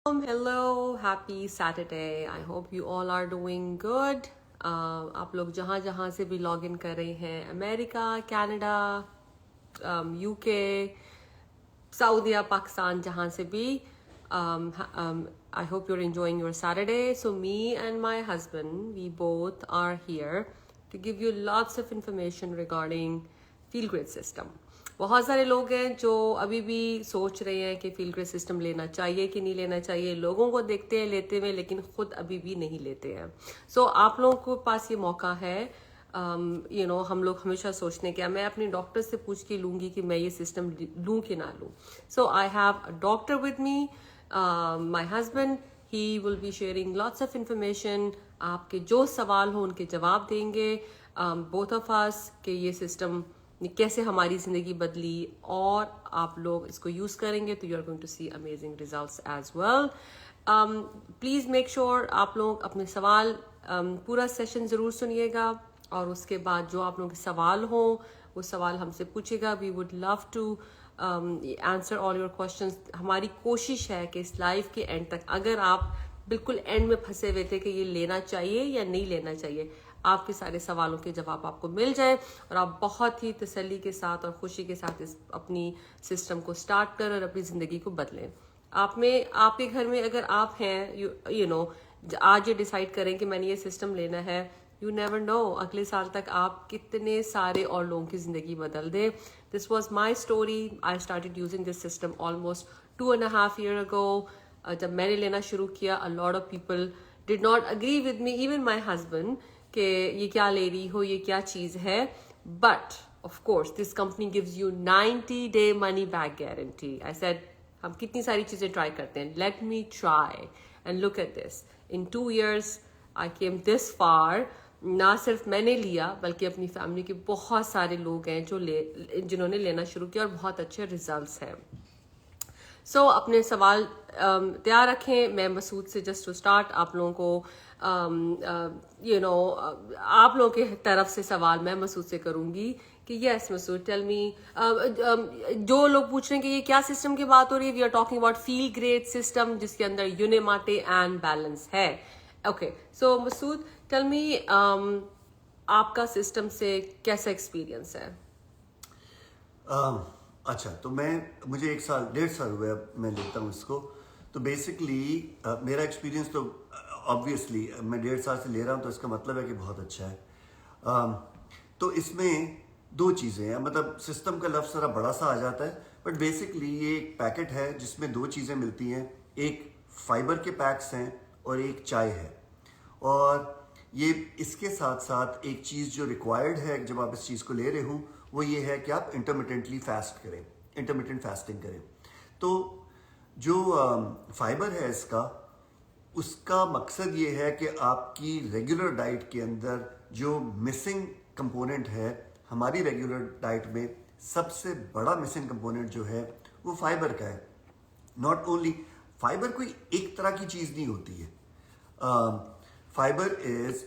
Hello, happy Saturday. I hope you all are doing good. आप लोग जहाँ जहाँ से भी लॉग इन कर रहे हैं, अमेरिका, कनाडा, यूके, सऊदीया, पाकिस्तान, जहाँ से भी, I hope you're enjoying your Saturday. So me and my husband, we both are here to give you lots of information regarding Feel Great System. बहुत सारे लोग हैं जो अभी भी सोच रहे हैं कि फील ग्रेट सिस्टम लेना चाहिए कि नहीं लेना चाहिए. लोगों को देखते हैं लेते हुए, लेकिन खुद अभी भी नहीं लेते हैं. सो आप लोगों के पास ये मौका है. हम लोग हमेशा सोचने क्या मैं अपने डॉक्टर से पूछ के लूंगी कि मैं ये सिस्टम लूं कि ना लूं. So I have a doctor with me, my husband. He will be sharing lots of information. आपके जो सवाल हो उनके जवाब देंगे, बोथ ऑफ अस, कि ये सिस्टम कैसे हमारी ज़िंदगी बदली, और आप लोग इसको यूज़ करेंगे तो you are going to see amazing results as well. Please make sure आप लोग अपने सवाल, पूरा सेशन ज़रूर सुनिएगा, और उसके बाद जो आप लोगों के सवाल हो वो सवाल हमसे पूछेगा. We would love to answer all your questions. हमारी कोशिश है कि इस लाइफ के एंड तक, अगर आप बिल्कुल एंड में फंसे हुए थे कि ये लेना चाहिए या नहीं लेना चाहिए, आपके सारे सवालों के जवाब आपको मिल जाए और आप बहुत ही तसल्ली के साथ और खुशी के साथ इस अपनी सिस्टम को स्टार्ट करें और अपनी ज़िंदगी को बदलें. आपके घर में अगर आप हैं, यू नो आज ये डिसाइड करें कि मैंने ये सिस्टम लेना है, यू नेवर नो अगले साल तक आप कितने सारे और लोगों की ज़िंदगी बदल दें. This was my story. I started using this system almost 2.5 years ago. जब मैंने लेना शुरू किया, a lot of people did not agree with me, even my husband, कि ये क्या ले रही हो, ये क्या चीज़ है. But of course this company gives you 90-day money back guarantee. I said हम कितनी सारी चीज़ें ट्राई करते हैं, let me try and look at this. In 2 years I came this far. ना सिर्फ मैंने लिया बल्कि अपनी फैमिली के बहुत सारे लोग हैं जिन्होंने लेना शुरू किया और बहुत अच्छे रिजल्ट्स हैं. सो अपने सवाल तैयार रखें. मैं मसूद से जस्ट टू स्टार्ट आप लोगों को आप लोगों की तरफ से सवाल मैं मसूद से करूंगी कि यस मसूद टेल मी. जो लोग पूछ रहे हैं कि ये क्या सिस्टम की बात हो रही है, we are talking about feel great system, जिसके अंदर यूनिमाटे एंड बैलेंस है. Okay, so Masood tell me, आपका सिस्टम से कैसा एक्सपीरियंस है? अच्छा, तो मुझे 1.5 साल हुए अब मैं लेता हूँ इसको. तो बेसिकली मेरा एक्सपीरियंस तो ऑब्वियसली मैं 1.5 साल से ले रहा हूँ, तो इसका मतलब है कि बहुत अच्छा है. तो इसमें 2 चीज़ें हैं. मतलब सिस्टम का लफ्ज़ ज़रा बड़ा सा आ जाता है, बट बेसिकली ये एक पैकेट है जिसमें 2 चीज़ें मिलती हैं. एक फाइबर के पैक्स हैं और एक चाय है. और ये इसके साथ साथ एक चीज़ जो रिक्वायर्ड है जब आप इस चीज़ को ले रहे हो, वो ये है कि आप इंटरमिटेंटली फास्ट करें, इंटरमिटेंट फास्टिंग करें. तो जो फाइबर है उसका मकसद ये है कि आपकी रेगुलर डाइट के अंदर जो मिसिंग कंपोनेंट है, हमारी रेगुलर डाइट में सबसे बड़ा मिसिंग कंपोनेंट जो है वो फाइबर का है. नॉट ओनली फाइबर कोई एक तरह की चीज़ नहीं होती है. फाइबर इज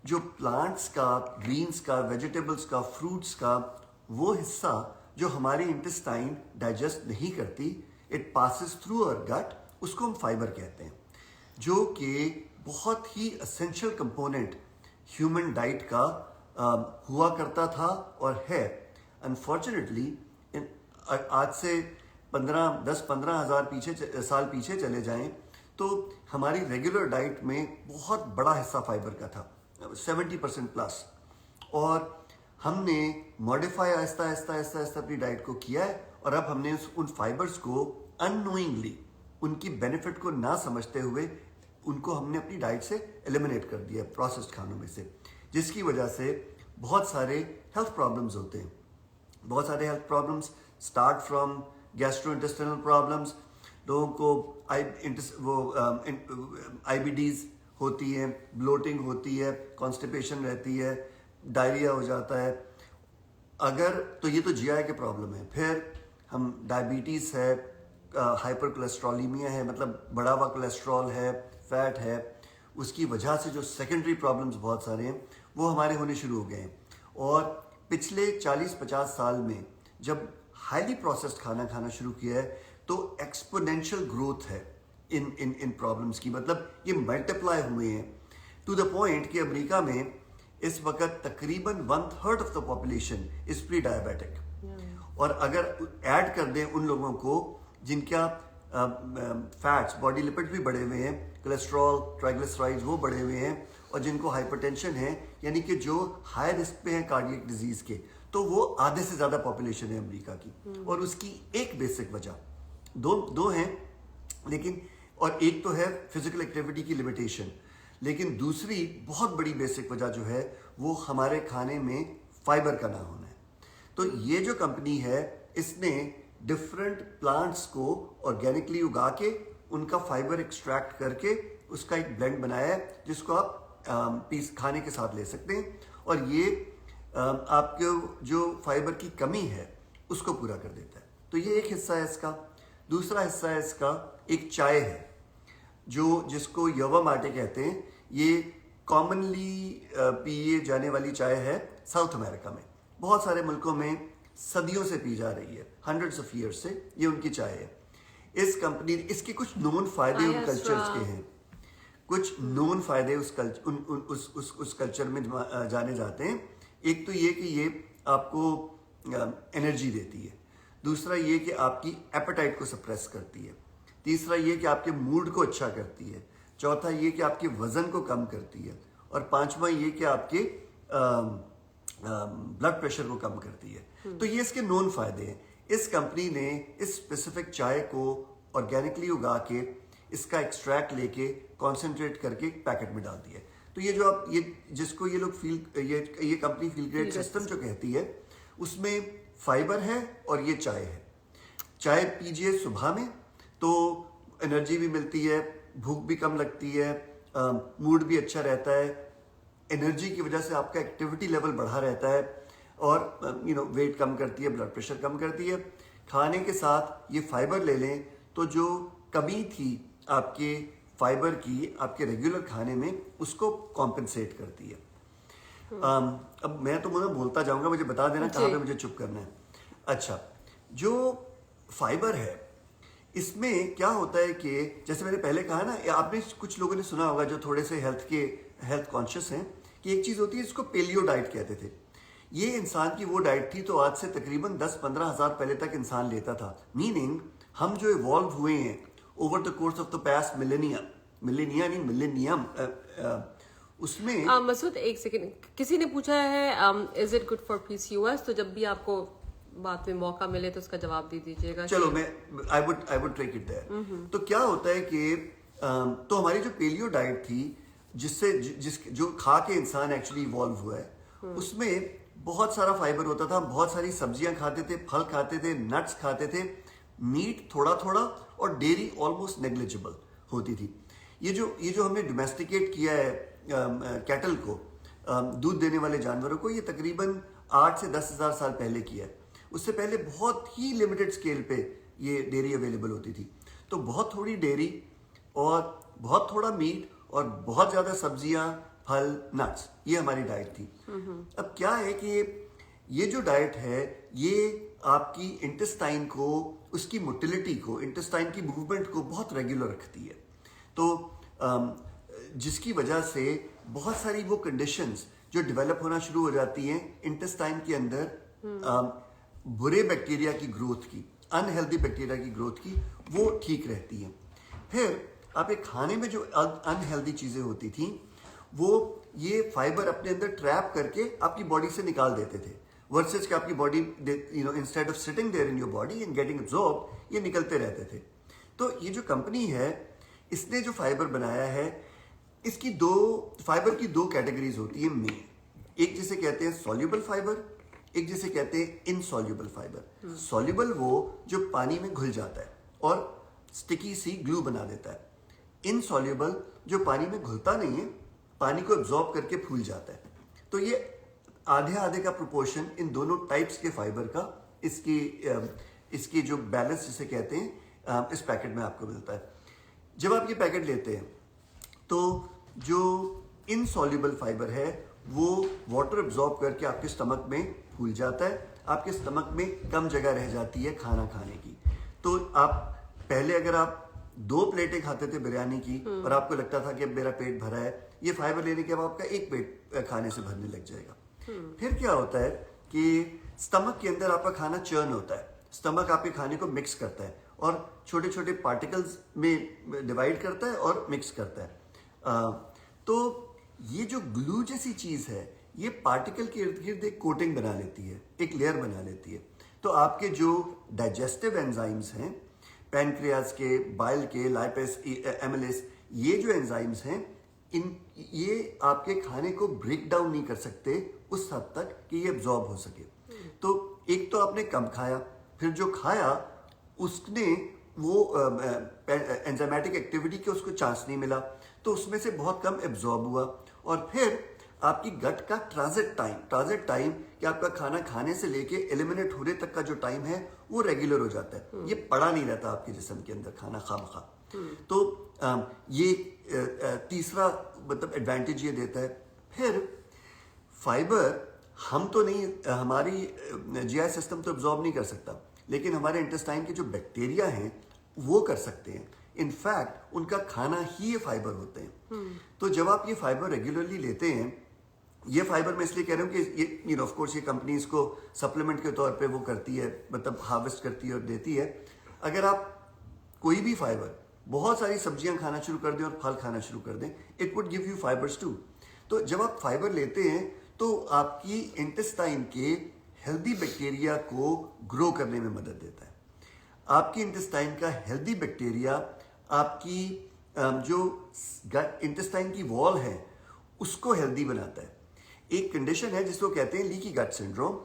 जो प्लांट्स का, ग्रीन्स का, वेजिटेबल्स का, फ्रूट्स का वो हिस्सा जो हमारी इंटेस्टाइन डाइजेस्ट नहीं करती, इट पासिस थ्रू अवर गट, उसको हम फाइबर कहते हैं, जो कि बहुत ही एसेंशियल कंपोनेंट ह्यूमन डाइट का हुआ करता था और है. अनफॉर्चुनेटली आज से 10-15 हज़ार साल पीछे चले जाएं तो हमारी रेगुलर डाइट में बहुत बड़ा हिस्सा फाइबर का था, 70% प्लस. और हमने मॉडिफाई आहिस्ता आहिस्ता अपनी डाइट को किया है, और अब हमने उन फाइबर्स को अननोइंगली, उनकी बेनिफिट को ना समझते हुए, उनको हमने अपनी डाइट से एलिमिनेट कर दिया प्रोसेस्ड खानों में से, जिसकी वजह से बहुत सारे हेल्थ प्रॉब्लम्स होते हैं. बहुत सारे health problems start from gastrointestinal problems. लोगों को IBDs होती है, ब्लोटिंग होती है, कॉन्स्टिपेशन रहती है, डायरिया हो जाता है. तो ये तो GI के प्रॉब्लम है. फिर हम डायबिटीज़ है, हाइपर कोलेस्ट्रॉलीमिया है, मतलब बढ़ा हुआ कोलेस्ट्रॉल है, फैट है. उसकी वजह से जो सेकेंडरी प्रॉब्लम्स बहुत सारे हैं वो हमारे होने शुरू हो गए हैं. और पिछले 40-50 साल में जब हाईली प्रोसेस्ड खाना शुरू किया है, तो एक्सपोनेंशियल ग्रोथ है ان پرابلمس کی. مطلب یہ ملٹیپلائی ہوئے ہیں ٹو دا پوائنٹ کہ امریکہ میں اس وقت تقریباً 1/3 of the population is pre diabetic. اور اگر ایڈ کر دیں ان لوگوں کو جن کا فیٹس باڈی لپڈ بھی بڑھے ہوئے ہیں, کولیسٹرول ٹرائیگلیسرائڈز وہ بڑھے ہوئے ہیں, اور جن کو ہائپر ٹینشن ہے یعنی کہ جو ہائی رسک پہ ہیں کارڈیک ڈیزیز کے, تو وہ آدھے سے زیادہ پاپولیشن ہے امریکہ کی. اور اس کی ایک بیسک وجہ دو ہیں لیکن, اور ایک تو ہے فزیکل ایکٹیویٹی کی لمیٹیشن, لیکن دوسری بہت بڑی بیسک وجہ جو ہے وہ ہمارے کھانے میں فائبر کا نہ ہونا ہے. تو یہ جو کمپنی ہے اس نے ڈفرینٹ پلانٹس کو آرگینکلی اگا کے ان کا فائبر ایکسٹریکٹ کر کے اس کا ایک بلینڈ بنایا ہے جس کو آپ پیس کھانے کے ساتھ لے سکتے ہیں, اور یہ آپ کے جو فائبر کی کمی ہے اس کو پورا کر دیتا ہے. تو یہ ایک حصہ ہے اس کا. دوسرا حصہ ہے اس کا ایک چائے ہے جس کو یوا ماٹے کہتے ہیں. یہ کامنلی پیے جانے والی چائے ہے ساؤتھ امریکہ میں. بہت سارے ملکوں میں صدیوں سے پی جا رہی ہے, ہنڈریڈس آف ایئرس سے یہ ان کی چائے ہے. اس کمپنی اس کے کچھ نون فائدے ان کلچرز کے ہیں, کچھ نون فائدے اس کلچر میں جانے جاتے ہیں. ایک تو یہ کہ یہ آپ کو انرجی دیتی ہے, دوسرا یہ کہ آپ کی ایپیٹائٹ کو سپریس کرتی ہے, تیسرا یہ کہ آپ کے موڈ کو اچھا کرتی ہے, چوتھا یہ کہ آپ کے وزن کو کم کرتی ہے, اور پانچواں یہ کہ آپ کے بلڈ پریشر کو کم کرتی ہے. تو یہ اس کے نون فائدے ہیں. اس کمپنی نے اس اسپیسیفک چائے کو آرگینکلی اگا کے اس کا ایکسٹریکٹ لے کے کانسنٹریٹ کر کے پیکٹ میں ڈال دیا ہے. تو یہ جو آپ یہ جس کو یہ لوگ یہ کمپنی فیل گریٹ سسٹم جو کہتی ہے اس میں فائبر ہے اور یہ چائے ہے. چائے پیجیے صبح میں تو انرجی بھی ملتی ہے, بھوک بھی کم لگتی ہے, موڈ بھی اچھا رہتا ہے, انرجی کی وجہ سے آپ کا ایکٹیویٹی لیول بڑھا رہتا ہے, اور ویٹ کم کرتی ہے, بلڈ پریشر کم کرتی ہے. کھانے کے ساتھ یہ فائبر لے لیں تو جو کمی تھی آپ کے فائبر کی آپ کے ریگولر کھانے میں اس کو کمپنسیٹ کرتی ہے. اب میں تو بولتا جاؤں گا, مجھے بتا دینا کہاں پہ مجھے چپ کرنا ہے. اچھا, جو فائبر ہے اس میں کیا ہوتا ہے کہ جیسے میں نے پہلے کہا نا, آپ نے کچھ لوگوں نے سنا ہوگا جو تھوڑے سے ہیلتھ کانشیس ہیں, کہ ایک چیز ہوتی ہے جس کو پیلیو ڈائٹ کہتے تھے. یہ انسان کی وہ ڈائٹ تھی تو آج سے تقریباً 10-15 ہزار پہلے تک انسان لیتا تھا. میننگ ہم جو ایوالو ہوئے ہیں over the course of the past millennium اس میں. مسعود ایک سیکنڈ, کسی نے پوچھا ہے is it good for PCOS, تو جب بھی آپ کو بات میں موقع ملے تو اس کا جواب دے دیجیے گا. چلو میں I would take it there. تو کیا ہوتا ہے کہ تو ہماری جو پیلیو ڈائٹ تھی جو کھا کے انسان ایکچولی ایوالو ہوا ہے, اس میں بہت سارا فائبر ہوتا تھا, بہت ساری سبزیاں کھاتے تھے, پھل کھاتے تھے, نٹس کھاتے تھے, میٹ تھوڑا تھوڑا, اور ڈیری آلموسٹ نیگلیجبل ہوتی تھی. یہ جو ہم نے ڈومیسٹیکیٹ کیا ہے کیٹل کو, دودھ دینے والے جانوروں کو, یہ تقریباً 8 سے 10 ہزار سال پہلے کیا ہے. اس سے پہلے بہت ہی لمیٹڈ اسکیل پہ یہ ڈیری اویلیبل ہوتی تھی. تو بہت تھوڑی ڈیری اور بہت تھوڑا میٹ اور بہت زیادہ سبزیاں, پھل, نٹس, یہ ہماری ڈائٹ تھی. اب کیا ہے کہ یہ جو ڈائٹ ہے یہ آپ کی انٹسٹائن کو, اس کی موٹیلٹی کو, انٹسٹائن کی موومنٹ کو بہت ریگولر رکھتی ہے. تو جس کی وجہ سے بہت ساری وہ کنڈیشنز جو ڈیولپ ہونا شروع ہو جاتی ہیں انٹسٹائن کے اندر, برے بیکٹیریا کی گروتھ کی, انہیلدی بیکٹیریا کی گروتھ کی, وہ ٹھیک رہتی ہیں. پھر آپ ایک کھانے میں جو انہیلدی چیزیں ہوتی تھیں وہ یہ فائبر اپنے اندر ٹریپ کر کے آپ کی باڈی سے نکال دیتے تھے, ورسز کہ آپ کی body instead of sitting there in your body and getting ابزاربڈ, یہ نکلتے رہتے تھے. تو یہ جو کمپنی ہے اس نے جو فائبر بنایا ہے, اس کی فائبر کی 2 کیٹیگریز ہوتی ہیں مین. ایک جسے کہتے ہیں سولیبل فائبر, ایک جسے کہتے ہیں انسولیبل فائبر. سولیبل وہ جو پانی میں گھل جاتا ہے اور سٹکی سی گلو بنا دیتا ہے. انسولیبل جو پانی میں گھلتا نہیں ہے, پانی کو ابزارب کر کے پھول جاتا ہے. تو یہ آدھے کا پروپورشن ان دونوں ٹائپس کے فائبر کا اس کی جو بیلنس جسے کہتے ہیں اس پیکٹ میں آپ کو ملتا ہے. جب آپ یہ پیکٹ لیتے ہیں تو جو انسولیبل فائبر ہے وہ واٹر ابزارب کر کے آپ کے سٹمک میں پھول جاتا ہے, آپ کے سٹمک میں کم جگہ رہ جاتی ہے کھانا کھانے کی. تو آپ پہلے اگر آپ 2 प्लेटें खाते थे बिरयानी की और आपको लगता था कि अब मेरा पेट भरा है, ये फाइबर लेने के बाद आपका 1 पेट खाने से भरने लग जाएगा। फिर क्या होता है कि स्टमक के अंदर आपका खाना चर्न होता है, स्टमक आपके खाने को मिक्स करता है और छोटे छोटे पार्टिकल्स में डिवाइड करता है और मिक्स करता है। तो ये जो ग्लू जैसी चीज है, ये पार्टिकल के इर्द गिर्द एक कोटिंग बना लेती है, एक लेयर बना लेती है। तो आपके जो डाइजेस्टिव एंजाइम्स हैं, पैनक्रियाज के, बाइल के, लाइपेस, एमिलेस, ये जो एंजाइम्स हैं, ये आपके खाने को ब्रेक डाउन नहीं कर सकते उस हद तक कि ये एब्जॉर्ब हो सके। तो एक तो आपने कम खाया, फिर जो खाया उसने वो एंजाइमेटिक एक्टिविटी के उसको चांस नहीं मिला, तो उसमें से बहुत कम एब्जॉर्ब हुआ। और फिर आपकी गट का ट्रांजिट टाइम कि आपका खाना खाने से लेके एलिमिनेट होने तक का जो टाइम है वो रेगुलर हो जाता है, ये पड़ा नहीं रहता आपके जिस्म के अंदर खाना खामखा। तो ये तीसरा मतलब एडवांटेज ये देता है। फिर फाइबर हम तो नहीं, हमारी जीआई सिस्टम तो एब्जॉर्ब नहीं कर सकता, लेकिन हमारे इंटेस्टाइन के जो बैक्टीरिया हैं वो कर सकते हैं। इनफैक्ट उनका खाना ही ये फाइबर होते हैं। तो जब आप ये फाइबर रेगुलरली लेते हैं, ये फाइबर मैं इसलिए कह रहा हूँ कि ये ऑफ कोर्स ये कंपनी इसको सप्लीमेंट के तौर पे वो करती है, मतलब हार्वेस्ट करती है और देती है। अगर आप कोई भी फाइबर, बहुत सारी सब्जियां खाना शुरू कर दें और फल खाना शुरू कर दें, it would give you fibres too. तो जब आप फाइबर लेते हैं तो आपकी इंटेस्टाइन के हेल्दी बैक्टीरिया को ग्रो करने में मदद देता है। आपकी इंटेस्टाइन का हेल्दी बैक्टीरिया आपकी जो इंटेस्टाइन की वॉल है उसको हेल्दी बनाता है। एक कंडीशन है जिसको कहते हैं लीकी गट सिंड्रोम,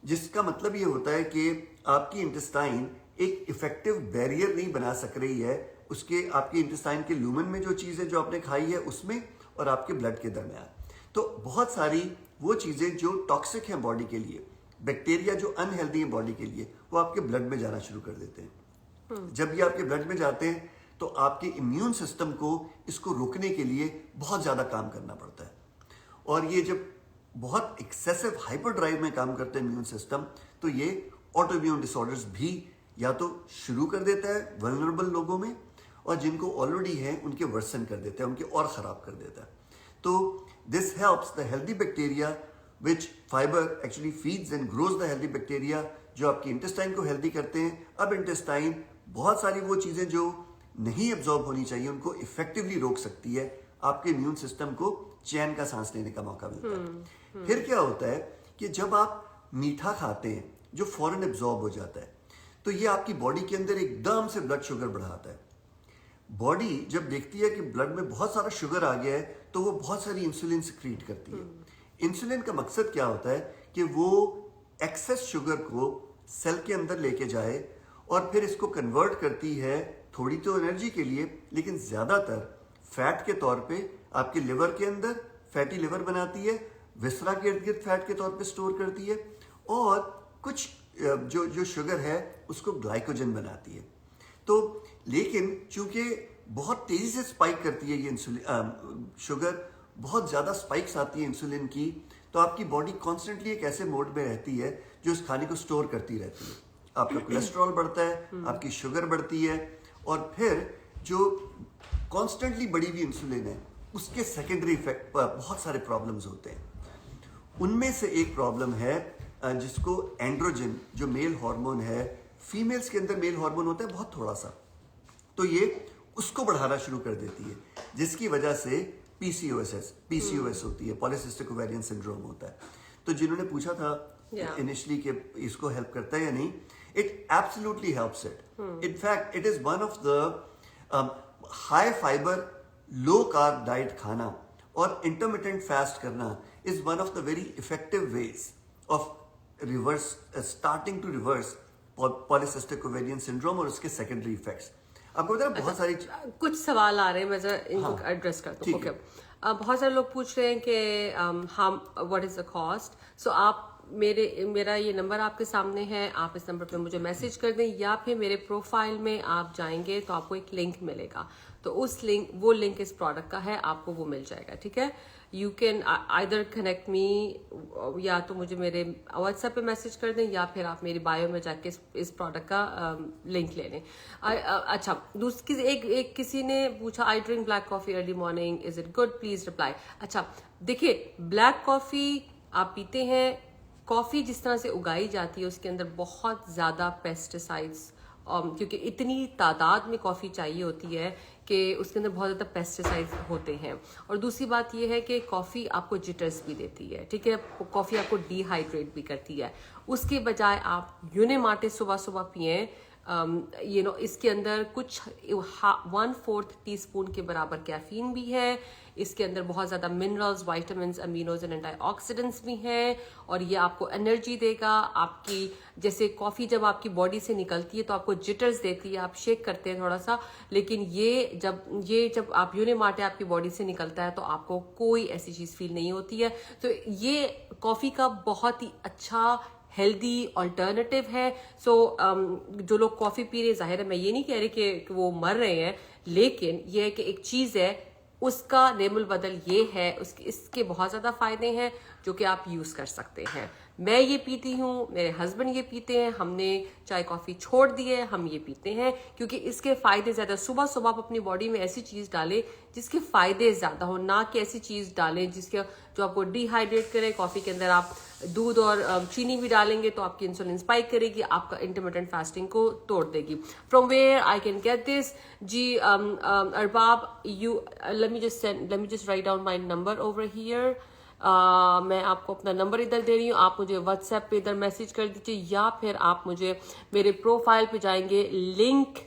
जिसका मतलब ये होता है कि आपकी इंटेस्टाइन एक इफेक्टिव बैरियर नहीं बना सक रही है उसके, आपके इंटेस्टाइन के लूमन में जो चीज़ें जो आपने खाई है उसमें और आपके ब्लड के दरमियान। तो बहुत सारी वो चीज़ें जो टॉक्सिक हैं बॉडी के लिए, बैक्टीरिया जो अनहेल्दी हैं बॉडी के लिए, वो आपके ब्लड में जाना शुरू कर देते हैं। जब ये आपके ब्लड में जाते हैं तो आपके इम्यून सिस्टम को इसको रोकने के लिए बहुत ज़्यादा काम करना पड़ता है। और ये जब बहुत एक्सेसिव हाइपर ड्राइव में काम करते हैं इम्यून सिस्टम, तो ये ऑटो इम्यून डिसऑर्डर्स भी या तो शुरू कर देता है वल्नरेबल लोगों में, और जिनको ऑलरेडी है उनके वर्सन कर देता है, उनके और ख़राब कर देता है। तो this helps the healthy bacteria which fibre actually feeds and grows the healthy bacteria, जो आपकी इंटेस्टाइन को हेल्दी करते हैं। अब इंटेस्टाइन बहुत सारी वो चीज़ें जो नहीं एब्जॉर्ब होनी चाहिए उनको इफेक्टिवली रोक सकती है, आपके इम्यून सिस्टम को चैन का सांस लेने का मौका मिलता है। फिर क्या होता है कि जब आप मीठा खाते हैं जो फौरन एब्जॉर्ब हो जाता है, तो ये आपकी बॉडी के अंदर एकदम से ब्लड शुगर बढ़ाता है। बॉडी जब देखती है कि ब्लड में बहुत सारा शुगर आ गया है तो वो बहुत सारी इंसुलिन सिक्रीट करती है। इंसुलिन का मकसद क्या होता है कि वो एक्सेस शुगर को सेल के अंदर लेके जाए और फिर इसको कन्वर्ट करती है, थोड़ी तो एनर्जी के लिए, लेकिन ज्यादातर फैट के तौर पे आपके लिवर के अंदर फैटी लिवर बनाती है, विसरा के इर्द गिर्द फैट के तौर पे स्टोर करती है, और कुछ जो शुगर है उसको ग्लाइकोजन बनाती है। तो लेकिन चूंकि बहुत तेजी से स्पाइक करती है ये इंसुलिन, शुगर बहुत ज्यादा स्पाइक्स आती है इंसुलिन की, तो आपकी बॉडी कॉन्स्टेंटली एक ऐसे मोड में रहती है जो इस खाने को स्टोर करती रहती है। आपका कोलेस्ट्रॉल बढ़ता है, आपकी शुगर बढ़ती है, और फिर जो कॉन्स्टेंटली बढ़ी हुई इंसुलिन है उसके सेकेंडरी इफेक्ट पर बहुत सारे प्रॉब्लम्स होते हैं। उनमें से एक प्रॉब्लम है जिसको एंड्रोजन, जो मेल हार्मोन है, फीमेल्स के अंदर मेल हार्मोन होता है बहुत थोड़ा सा, तो ये उसको बढ़ाना शुरू कर देती है, जिसकी वजह से पीसीओएस होती है, पॉलीसिस्टिक ओवेरियन सिंड्रोम होता है। तो जिन्होंने पूछा था इनिशियली कि इसको हेल्प करता है या नहीं, it absolutely helps it. In fact, it is one of the high fiber, low carb diet खाना और intermittent fast करना is one of the very effective ways of starting to reverse polycystic ovarian syndrome और उसके secondary effects। आपको पता है बहुत सारी कुछ सवाल आ रहे हैं, मैं जरा इनको एड्रेस करता हूँ। ओके, बहुत सारे लोग पूछ रहे हैं कि हम व्हाट इज द कॉस्ट। सो आप मेरा ये नंबर आपके सामने है, आप इस नंबर पे मुझे मैसेज कर दें, या फिर मेरे प्रोफाइल में आप जाएंगे तो आपको एक लिंक मिलेगा, तो उस वो लिंक इस प्रोडक्ट का है, आपको वो मिल जाएगा, ठीक है। You can either connect me, या तो मुझे मेरे व्हाट्सएप पे मैसेज कर दें, या फिर आप मेरी बायो में जाके इस प्रोडक्ट का लिंक ले लें। अच्छा, दूसरी एक किसी ने पूछा, I drink black coffee early morning, is it good, please reply. अच्छा देखिए, ब्लैक कॉफी आप पीते हैं, कॉफी जिस तरह से उगाई जाती है उसके अंदर बहुत ज्यादा पेस्टिसाइड्स, क्योंकि इतनी तादाद में कॉफी चाहिए होती है कि उसके अंदर बहुत ज़्यादा पेस्टिसाइड्स होते हैं। और दूसरी बात यह है कि कॉफ़ी आपको जिटर्स भी देती है, ठीक है, कॉफ़ी आपको डिहाइड्रेट भी करती है। उसके बजाय आप यूनेमाटे सुबह सुबह पिएं, इसके अंदर कुछ 1/4 टीस्पून के बराबर कैफीन भी है, इसके अंदर बहुत ज़्यादा मिनरल्स, वाइटामिन, अमीनोज एंड एंटीऑक्सीडेंट्स भी हैं, और ये आपको एनर्जी देगा। आपकी जैसे कॉफ़ी जब आपकी बॉडी से निकलती है तो आपको जिटर्स देती है, आप शेक करते हैं थोड़ा सा, लेकिन ये जब आप यूनेमाटे आपकी बॉडी से निकलता है तो आपको कोई ऐसी चीज़ फील नहीं होती है। तो ये कॉफ़ी का बहुत ही अच्छा हेल्दी ऑल्टरनेटिव है। सो जो लोग कॉफ़ी पी रहे, जाहिर है मैं ये नहीं कह रही कि वो मर रहे हैं, लेकिन ये है कि एक चीज़ है, उसका नेमुल बदल ये है, इसके बहुत ज़्यादा फ़ायदे हैं जो कि आप यूज़ कर सकते हैं। मैं ये पीती हूँ, मेरे हस्बैंड ये पीते हैं, हमने चाय कॉफ़ी छोड़ दी है, हम ये पीते हैं क्योंकि इसके फ़ायदे ज़्यादा। सुबह सुबह आप अपनी बॉडी में ऐसी चीज़ डालें जिसके फ़ायदे ज़्यादा हो, ना कि ऐसी चीज़ डालें जो आपको डिहाइड्रेट करे। कॉफ़ी के अंदर आप दूध और चीनी भी डालेंगे तो आपकी इंसुलिन स्पाइक करेगी, आपका इंटरमिटेंट फास्टिंग को तोड़ देगी। From where I can get this जी, Arbab, let me just write down my number over here. मैं आपको अपना नंबर इधर दे रही हूँ, आप मुझे व्हाट्सएप पे इधर मैसेज कर दीजिए, या फिर आप मुझे मेरे प्रोफाइल पे जाएंगे, लिंक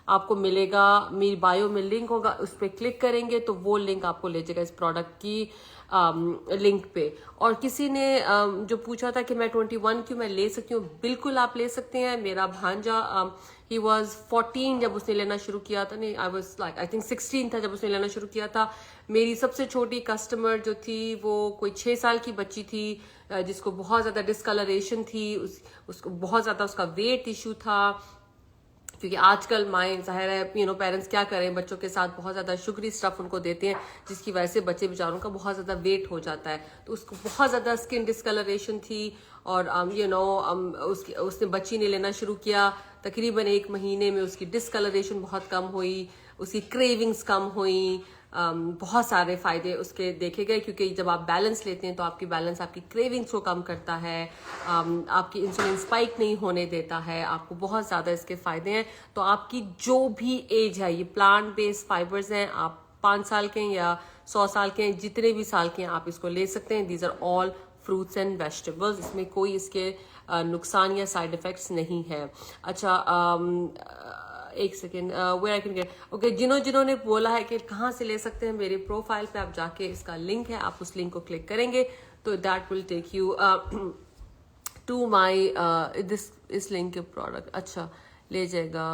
आपको मिलेगा, मेरी बायो में लिंक होगा, उस पर क्लिक करेंगे तो वो लिंक आपको ले जाएगा इस प्रोडक्ट की लिंक पे। और किसी ने जो पूछा था कि मैं 21 क्यों मैं ले सकती हूँ, बिल्कुल आप ले सकते हैं। मेरा भांजा ही वॉज 14 जब उसने लेना शुरू किया था, नहीं I was like I think 16 था जब उसने लेना शुरू किया था। मेरी सबसे छोटी कस्टमर जो थी वो कोई 6 साल की बच्ची थी, जिसको बहुत ज़्यादा डिस्कलरेशन थी, उसको बहुत ज़्यादा उसका वेट इशू था, क्योंकि आजकल माएँ ज़ाहिर है पेरेंट्स क्या करें, बच्चों के साथ बहुत ज़्यादा शुगरी स्टफ उनको देते हैं, जिसकी वजह से बच्चे बेचारों का बहुत ज़्यादा वेट हो जाता है। तो उसको बहुत ज़्यादा स्किन डिस्कलरेशन थी, और उसने बच्ची ने लेना शुरू किया, तकरीबन 1 महीने में उसकी डिस्कलरेशन बहुत कम हुई, उसकी क्रेविंग्स कम हुई, बहुत सारे फायदे उसके देखे गए, क्योंकि जब आप बैलेंस लेते हैं तो आपकी बैलेंस आपकी क्रेविंग्स को कम करता है, आपकी इंसुलिन स्पाइक नहीं होने देता है, आपको बहुत ज़्यादा इसके फायदे हैं। तो आपकी जो भी एज है, ये प्लांट बेस्ड फाइबर्स हैं, आप 5 साल के हैं या 100 साल के हैं, जितने भी साल के हैं आप इसको ले सकते हैं। These are all fruits and vegetables, इसमें कोई इसके नुकसान या साइड इफेक्ट्स नहीं है। अच्छा, एक second, where I can get, okay, जिन्होंने बोला है कि कहाँ से ले सकते हैं, मेरे प्रोफाइल पे आप जाके इसका लिंक है, आप उस लिंक को क्लिक करेंगे तो that will take you to my इस लिंक के प्रोडक्ट, अच्छा ले जाएगा।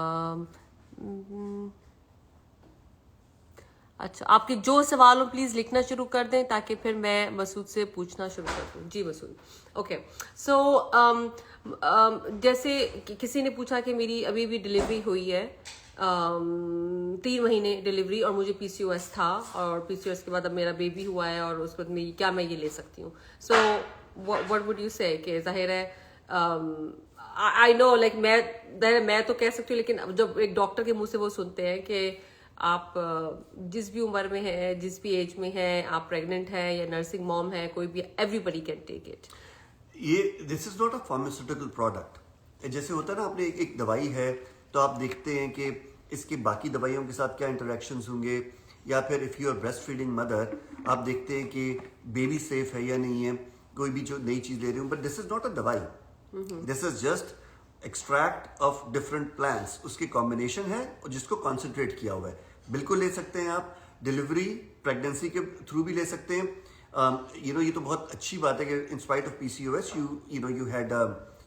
अच्छा, आपके जो सवाल हो प्लीज लिखना शुरू कर दें ताकि फिर मैं मसूद से पूछना शुरू कर दूं। जी मसूद, ओके। सो जैसे किसी ने पूछा कि मेरी अभी भी डिलीवरी हुई है, 3 महीने डिलीवरी, और मुझे PCOS था, और PCOS के बाद अब मेरा बेबी हुआ है, और उस वक्त में क्या मैं ये ले सकती हूँ? सो व्हाट वुड यू से, कि जाहिर है आई नो लाइक मैं तो कह सकती हूँ, लेकिन जब एक डॉक्टर के मुंह से वो सुनते हैं कि आप जिस भी उम्र में है, जिस भी एज में है, आप प्रेग्नेंट है या नर्सिंग मॉम है, कोई भी, एवरीबडी कैन टेक इट। ये this is not a pharmaceutical product. जैसे होता है ना, आपने एक दवाई है तो आप देखते हैं कि इसके बाकी दवाइयों के साथ क्या इंटरेक्शंस होंगे, या फिर if you are breast feeding mother, आप देखते हैं कि बेबी सेफ है या नहीं है, कोई भी जो नई चीज़ ले रही हूँ। But this is not a दवाई, this is just extract of different plants, उसकी कॉम्बिनेशन है जिसको कॉन्सेंट्रेट किया हुआ है। बिल्कुल ले सकते हैं आप, डिलीवरी प्रेगनेंसी के थ्रू भी ले सकते हैं। ये तो बहुत अच्छी बात है कि in spite of PCOS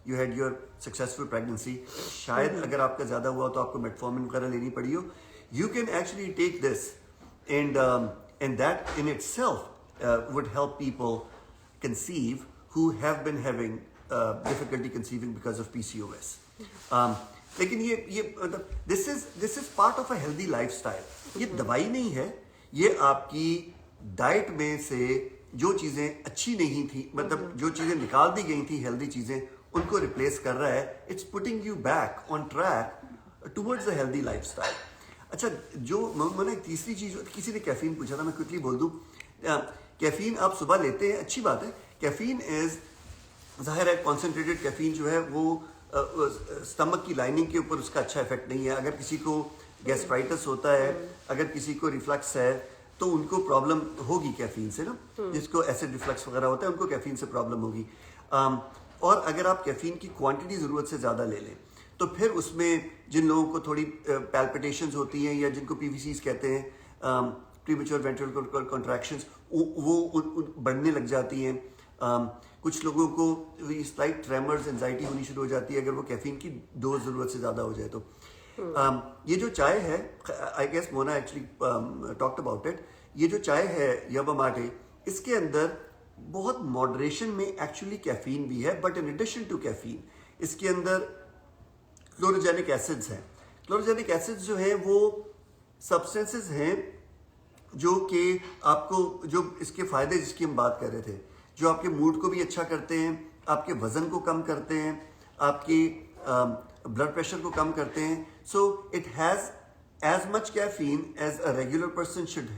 you had your successful pregnancy. शायद अगर आपका ज्यादा हुआ तो आपको मेटफॉर्मिन वगैरह लेनी पड़ी हो, you can actually take this, and that in itself would help people conceive who have been having difficulty conceiving because of PCOS. लेकिन ये this is part of a healthy lifestyle. یہ دوائی نہیں ہے, یہ آپ کی ڈائٹ میں سے جو چیزیں اچھی نہیں تھی, مطلب جو چیزیں نکال دی گئی تھی ہیلدی چیزیں, ان کو ریپلیس کر رہا ہے. It's putting you back on track towards a healthy lifestyle. اچھا, جو میں نے ایک تیسری چیز, کسی نے کیفین پوچھا تھا, میں کوئکلی بول دوں. کیفین آپ صبح لیتے ہیں, اچھی بات ہے. کیفین از, ظاہر ہے کانسنٹریٹڈ کیفین جو ہے وہ اسٹمک کی لائننگ کے اوپر اس کا اچھا افیکٹ نہیں ہے. اگر کسی کو گیسٹرائٹس ہوتا ہے, اگر کسی کو ریفلکس ہے, تو ان کو پرابلم ہوگی کیفین سے نا. جس کو ایسڈ ریفلکس وغیرہ ہوتا ہے ان کو کیفین سے پرابلم ہوگی. اور اگر آپ کیفین کی کوانٹٹی ضرورت سے زیادہ لے لیں تو پھر اس میں جن لوگوں کو تھوڑی پیلپٹیشنز ہوتی ہیں, یا جن کو پی وی سیز کہتے ہیں, پری میچور وینٹرل کنٹریکشنز, وہ بڑھنے لگ جاتی ہیں. کچھ لوگوں کو سلائٹ ٹریمرز, انزائٹی ہونی شروع ہو جاتی ہے اگر وہ کیفین کی ڈوز ضرورت سے زیادہ ہو جائے تو. یہ جو چائے ہے, I guess Mona actually talked about it, یہ جو چائے ہے یربا ماٹے, اس کے اندر بہت ماڈریشن میں ایکچولی کیفین بھی ہے, but in addition to caffeine اس کے اندر کلوروجینک ایسڈز ہیں. کلوروجینک ایسڈز جو ہیں وہ سبسٹینسز ہیں جو کہ آپ کو, جو اس کے فائدے جس کی ہم بات کر رہے تھے, جو آپ کے موڈ کو بھی اچھا کرتے ہیں, آپ کے وزن کو کم کرتے ہیں, آپ کی بلڈ پریشر کو کم کرتے ہیں. So it has as much caffeine as a regular person should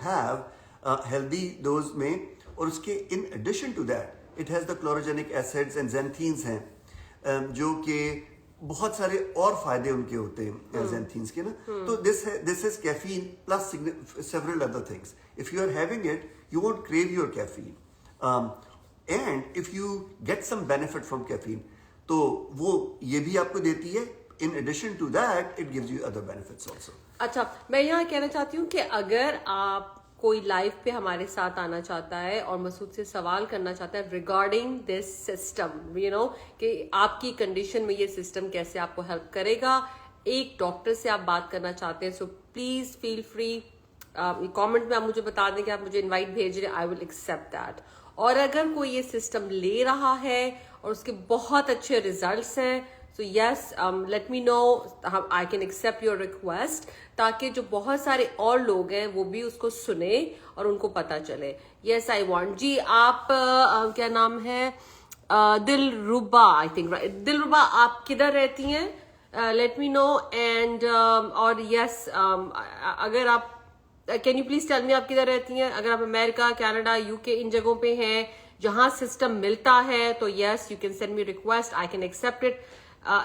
have healthy dose میں. اور اس کے in addition to that it has the chlorogenic acids and xanthines ہیں, جو کہ بہت سارے اور فائدے ان کے ہوتے ہیں زینتھینز کے نا. تو this is caffeine plus several other things. If you are having it you won't crave your caffeine, and if you get some benefit from caffeine تو وہ یہ بھی آپ کو دیتی ہے. In addition to that it gives you other benefits also. اچھا, میں یہاں کہنا چاہتی ہوں کہ اگر آپ کوئی لائف پہ ہمارے ساتھ آنا چاہتا ہے اور مسعود سے سوال کرنا چاہتا ہے ریگارڈنگ دس سسٹم, کہ آپ کی کنڈیشن میں یہ سسٹم کیسے آپ کو ہیلپ کرے گا, ایک ڈاکٹر سے آپ بات کرنا چاہتے ہیں, so please feel free, comment میں آپ مجھے بتا دیں کہ آپ مجھے انوائٹ بھیج رہے ہیں, آئی ول ایکسیپٹ دیٹ. اور اگر کوئی یہ سسٹم لے رہا ہے اور اس کے بہت اچھے ریزلٹس ہیں, so yes, let me know, I can accept your request, تاکہ جو بہت سارے اور لوگ ہیں وہ بھی اس کو سنیں اور ان کو پتہ چلے. yes I want. جی آپ کیا نام ہے, دلربا, آئی تھنک دلربا, آپ کدھر رہتی ہیں, let me know. and اور yes, اگر آپ can you please tell me آپ کدھر رہتی ہیں. اگر آپ امریکہ, کینیڈا, یو کے, ان جگہوں پہ ہیں جہاں سسٹم ملتا ہے تو yes, you can send me request, I can accept it.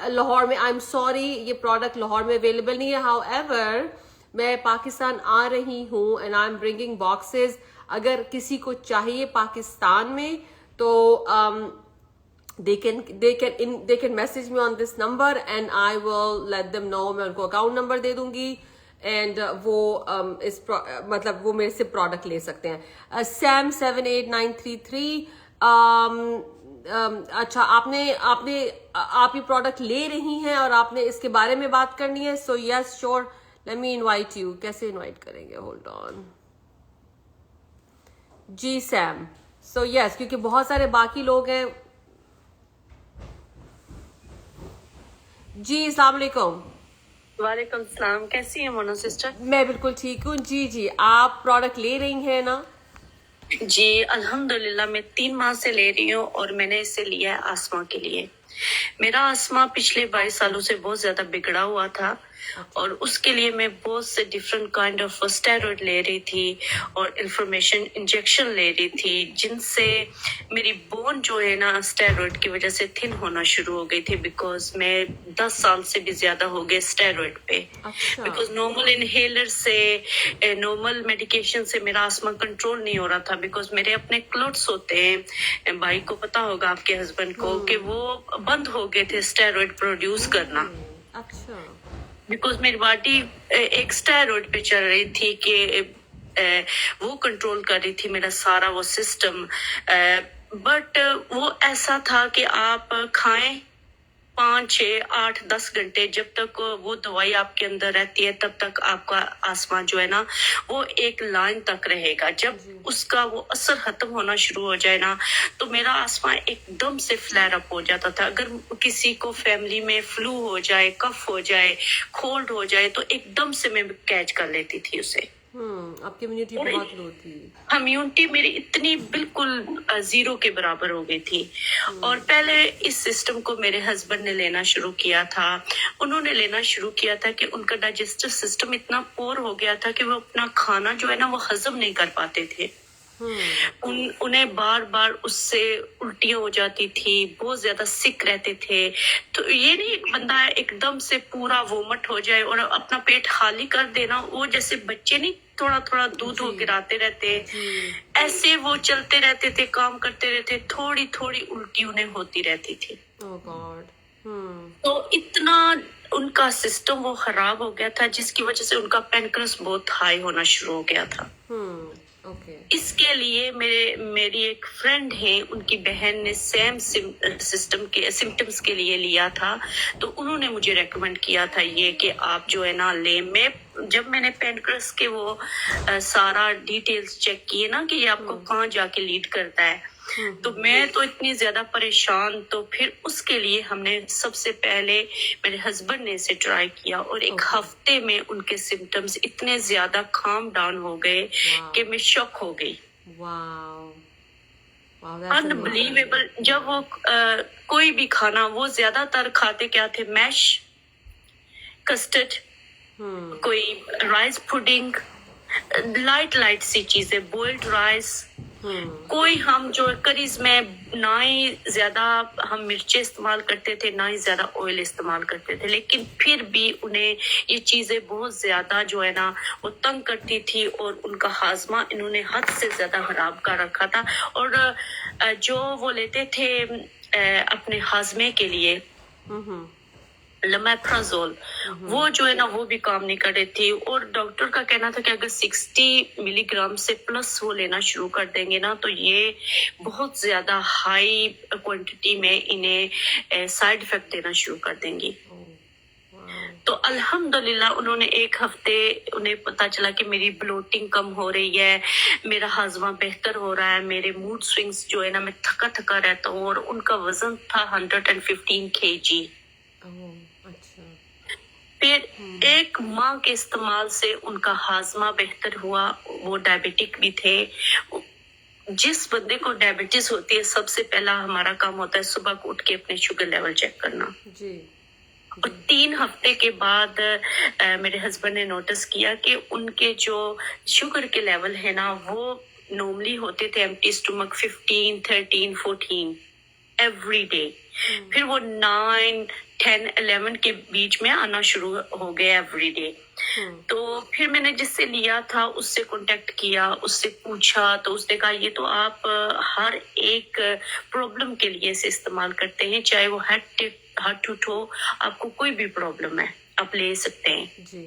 Lahore میں, آئی ایم سوری, یہ پروڈکٹ لاہور میں اویلیبل نہیں ہے. ہاؤ ایور میں پاکستان آ رہی ہوں and I am bringing boxes. اگر کسی کو چاہیے پاکستان میں تو they can message me on this number and I will let them know. میں ان کو اکاؤنٹ نمبر دے دوں گی اینڈ وہ مطلب وہ میرے سے پروڈکٹ لے سکتے ہیں. سیم 78933. اچھا, آپ یہ پروڈکٹ لے رہی ہیں اور آپ نے اس کے بارے میں بات کرنی ہے. So yes sure, let me invite you. کیسے انوائٹ کریں گے, ہولڈ آن. جی سیم, سو یس, کیونکہ بہت سارے باقی لوگ ہیں. جی السلام علیکم. وعلیکم السلام. کیسی ہیں مونا سسٹر؟ میں بالکل ٹھیک ہوں. جی آپ پروڈکٹ لے رہی ہیں نا؟ جی الحمدللہ, میں 3 ماہ سے لے رہی ہوں اور میں نے اسے لیا ہے آسما کے لیے. میرا آسما پچھلے 22 سالوں سے بہت زیادہ بگڑا ہوا تھا اور اس کے لیے میں بہت سے ڈفرینٹ کائنڈ آف اسٹیرائڈ لے رہی تھی اور انفارمیشن انجیکشن لے رہی تھی, جن سے میری بون جو ہے نا اسٹیرائڈ کی وجہ سے تھن ہونا شروع ہو گئی تھی. بیکاز میں 10 سال سے بھی زیادہ ہو گئے اسٹیرائڈ پہ. بیکاز نارمل انہیلر سے, نارمل میڈیکیشن سے میرا آسما کنٹرول نہیں ہو رہا تھا. بیکاز میرے اپنے کلوٹس ہوتے ہیں, بھائی کو پتا ہوگا آپ کے ہسبینڈ کو, کہ وہ بند ہو گئے تھے اسٹیرائڈ پروڈیوس کرنا. اچھا, بیکاز میری باڈی ایک اسٹیرائڈ پہ چل رہی تھی کہ وہ کنٹرول کر رہی تھی میرا سارا وہ سسٹم. بٹ وہ ایسا تھا کہ آپ کھائیں 5, 6, 8, 10 घंटे जब तक वो दवाई आपके अंदर रहती है तब तक आपका आसमा जो है ना वो एक लाइन तक रहेगा। जब उसका वो असर खत्म होना शुरू हो जाए ना तो मेरा आसमा एकदम से फ्लेयर अप हो जाता था। अगर किसी को फैमिली में फ्लू हो जाए, कफ हो जाए, कोल्ड हो जाए तो एकदम से मैं कैच कर लेती थी उसे। आपकी इम्यूनिटी बहुत लो थी। इम्यूनिटी मेरी इतनी बिल्कुल जीरो के बराबर हो गई थी। और पहले इस सिस्टम को मेरे हस्बैंड ने लेना शुरू किया था। उन्होंने लेना शुरू किया था कि उनका डाइजेस्टिव सिस्टम इतना पोर हो गया था कि वो अपना खाना जो है ना वो हजम नहीं कर पाते थे। उन्हें बार बार उससे उल्टियां हो जाती थी, बहुत ज्यादा सिक रहते थे। तो ये नहीं एक बंदा एकदम से पूरा वोमिट हो जाए और अपना पेट खाली कर देना, वो जैसे बच्चे नहीं थोड़ा थोड़ा दूध वो गिराते रहते, ऐसे वो चलते रहते थे, काम करते रहते, थोड़ी थोड़ी उल्टी उन्हें होती रहती थी। ओह गॉड। तो इतना उनका सिस्टम वो खराब हो गया था जिसकी वजह से उनका पैनक्रियास बहुत हाई होना शुरू हो गया था। ओके। इसके लिए मेरी एक फ्रेंड है, उनकी बहन ने सेम सिस्टम के सिम्टम्स के लिए लिया था, तो उन्होंने मुझे रेकमेंड किया था ये कि आप जो है ना ले। जब मैंने पैनक्रियास के वो सारा डिटेल्स चेक किए ना कि ये आपको कहाँ जाके लीड करता है, तो मैं तो इतनी ज्यादा परेशान। तो फिर उसके लिए हमने सबसे पहले मेरे हस्बैंड ने इसे ट्राई किया और एक हफ्ते में उनके सिम्टम्स इतने ज्यादा काम डाउन हो गए कि मैं शॉक हो गई। अनबिलीवेबल। जब वो कोई भी खाना, वो ज्यादातर खाते क्या थे, मैश, कस्टर्ड, कोई राइस पुडिंग, लाइट सी चीजें, बॉइल्ड राइस। कोई हम जो करीज में ना ही ज्यादा हम मिर्चें इस्तेमाल करते थे, ना ही ज्यादा ऑयल इस्तेमाल करते थे, लेकिन फिर भी उन्हें ये चीजें बहुत ज्यादा जो है ना वो तंग करती थी और उनका हाजमा इन्होंने हद से ज्यादा खराब कर रखा था। और जो वो लेते थे अपने हाजमे के लिए लमेप्राजोल, वो जो है ना वो भी काम नहीं कर रही थी। और डॉक्टर का कहना था कि अगर 60 मिलीग्राम से प्लस वो लेना शुरू कर देंगे ना तो ये बहुत ज्यादा हाई क्वांटिटी में इन्हें साइड इफेक्ट देना शुरू कर देंगी। तो अल्हम्दुलिल्लाह उन्होंने एक हफ्ते, उन्हें पता चला कि मेरी ब्लोटिंग कम हो रही है, मेरा हाजमा बेहतर हो रहा है, मेरे मूड स्विंग्स जो है ना, मैं थका थका रहता हूँ। और उनका वजन था 115 kg। फिर एक माह के इस्तेमाल से उनका हाजमा बेहतर हुआ। वो डायबिटिक भी थे। जिस बंदे को डायबिटीज होती है सबसे पहला हमारा काम होता है सुबह को उठ के अपने शुगर लेवल चेक करना जी। और 3 हफ्ते के बाद मेरे हस्बैंड ने नोटिस किया कि उनके जो शुगर के लेवल है ना वो नॉर्मली होते थे एम्प्टी स्टमक 15, 13, 14 एवरी डे। फिर वो 9, 10, 11 के बीच में आना शुरू हो गया एवरी डे। तो फिर मैंने जिससे लिया था उससे कांटेक्ट किया, उससे पूछा, तो उसने कहा ये तो आप हर एक प्रॉब्लम के लिए इसे इस्तेमाल करते हैं, चाहे वो हार्ट टूट हो, आपको कोई भी प्रॉब्लम है आप ले सकते हैं जी।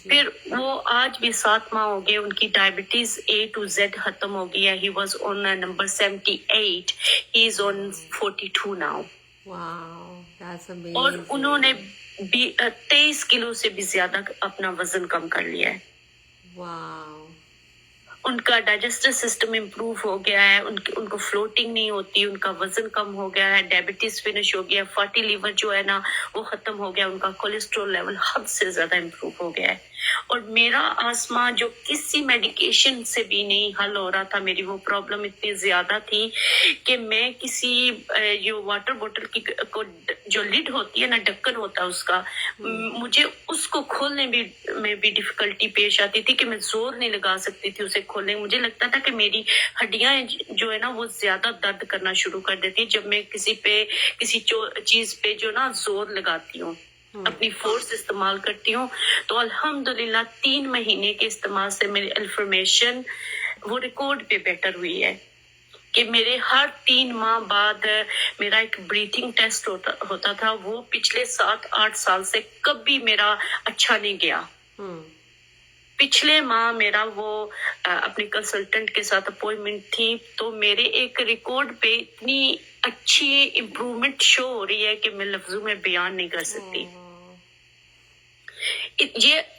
फिर वो आज भी 7 माह हो गए, उनकी डायबिटीज A to Z खत्म हो गई है। He was on number 78, he is on 42 now. और उन्होंने 23 किलो से भी ज्यादा अपना वजन कम कर लिया है। उनका डाइजेस्टिव सिस्टम इम्प्रूव हो गया है, उनको फ्लोटिंग नहीं होती, उनका वजन कम हो गया है, डायबिटीज फिनिश हो गया, फैटी लीवर जो है ना वो खत्म हो गया, उनका कोलेस्ट्रॉल लेवल हद से ज्यादा इम्प्रूव हो गया है। और मेरा आसमा जो किसी मेडिकेशन से भी नहीं हल हो रहा था, मेरी वो प्रॉब्लम इतनी ज्यादा थी कि मैं किसी जो वाटर बोतल की को जो लिड होती है ना, ढक्कन होता है उसका, मुझे उसको खोलने में भी डिफिकल्टी पेश आती थी कि मैं जोर नहीं लगा सकती थी उसे खोलने। मुझे लगता था कि मेरी हड्डियां जो है ना वो ज्यादा दर्द करना शुरू कर देती जब मैं किसी चीज पे जो ना जोर लगाती हूँ, अपनी फोर्स इस्तेमाल करती हूँ। तो अल्हम्दुलिल्लाह 3 महीने के इस्तेमाल से मेरी इन्फॉर्मेशन वो रिकॉर्ड पे बेटर हुई है कि मेरे हर 3 माह बाद मेरा एक ब्रीथिंग टेस्ट होता था, वो पिछले 7-8 साल से कभी मेरा अच्छा नहीं गया। पिछले माह मेरा वो अपने कंसल्टेंट के साथ अपॉइंटमेंट थी, तो मेरे एक रिकॉर्ड पे इतनी अच्छी इम्प्रूवमेंट शो हो रही है कि मैं लफ्जों में बयान नहीं कर सकती।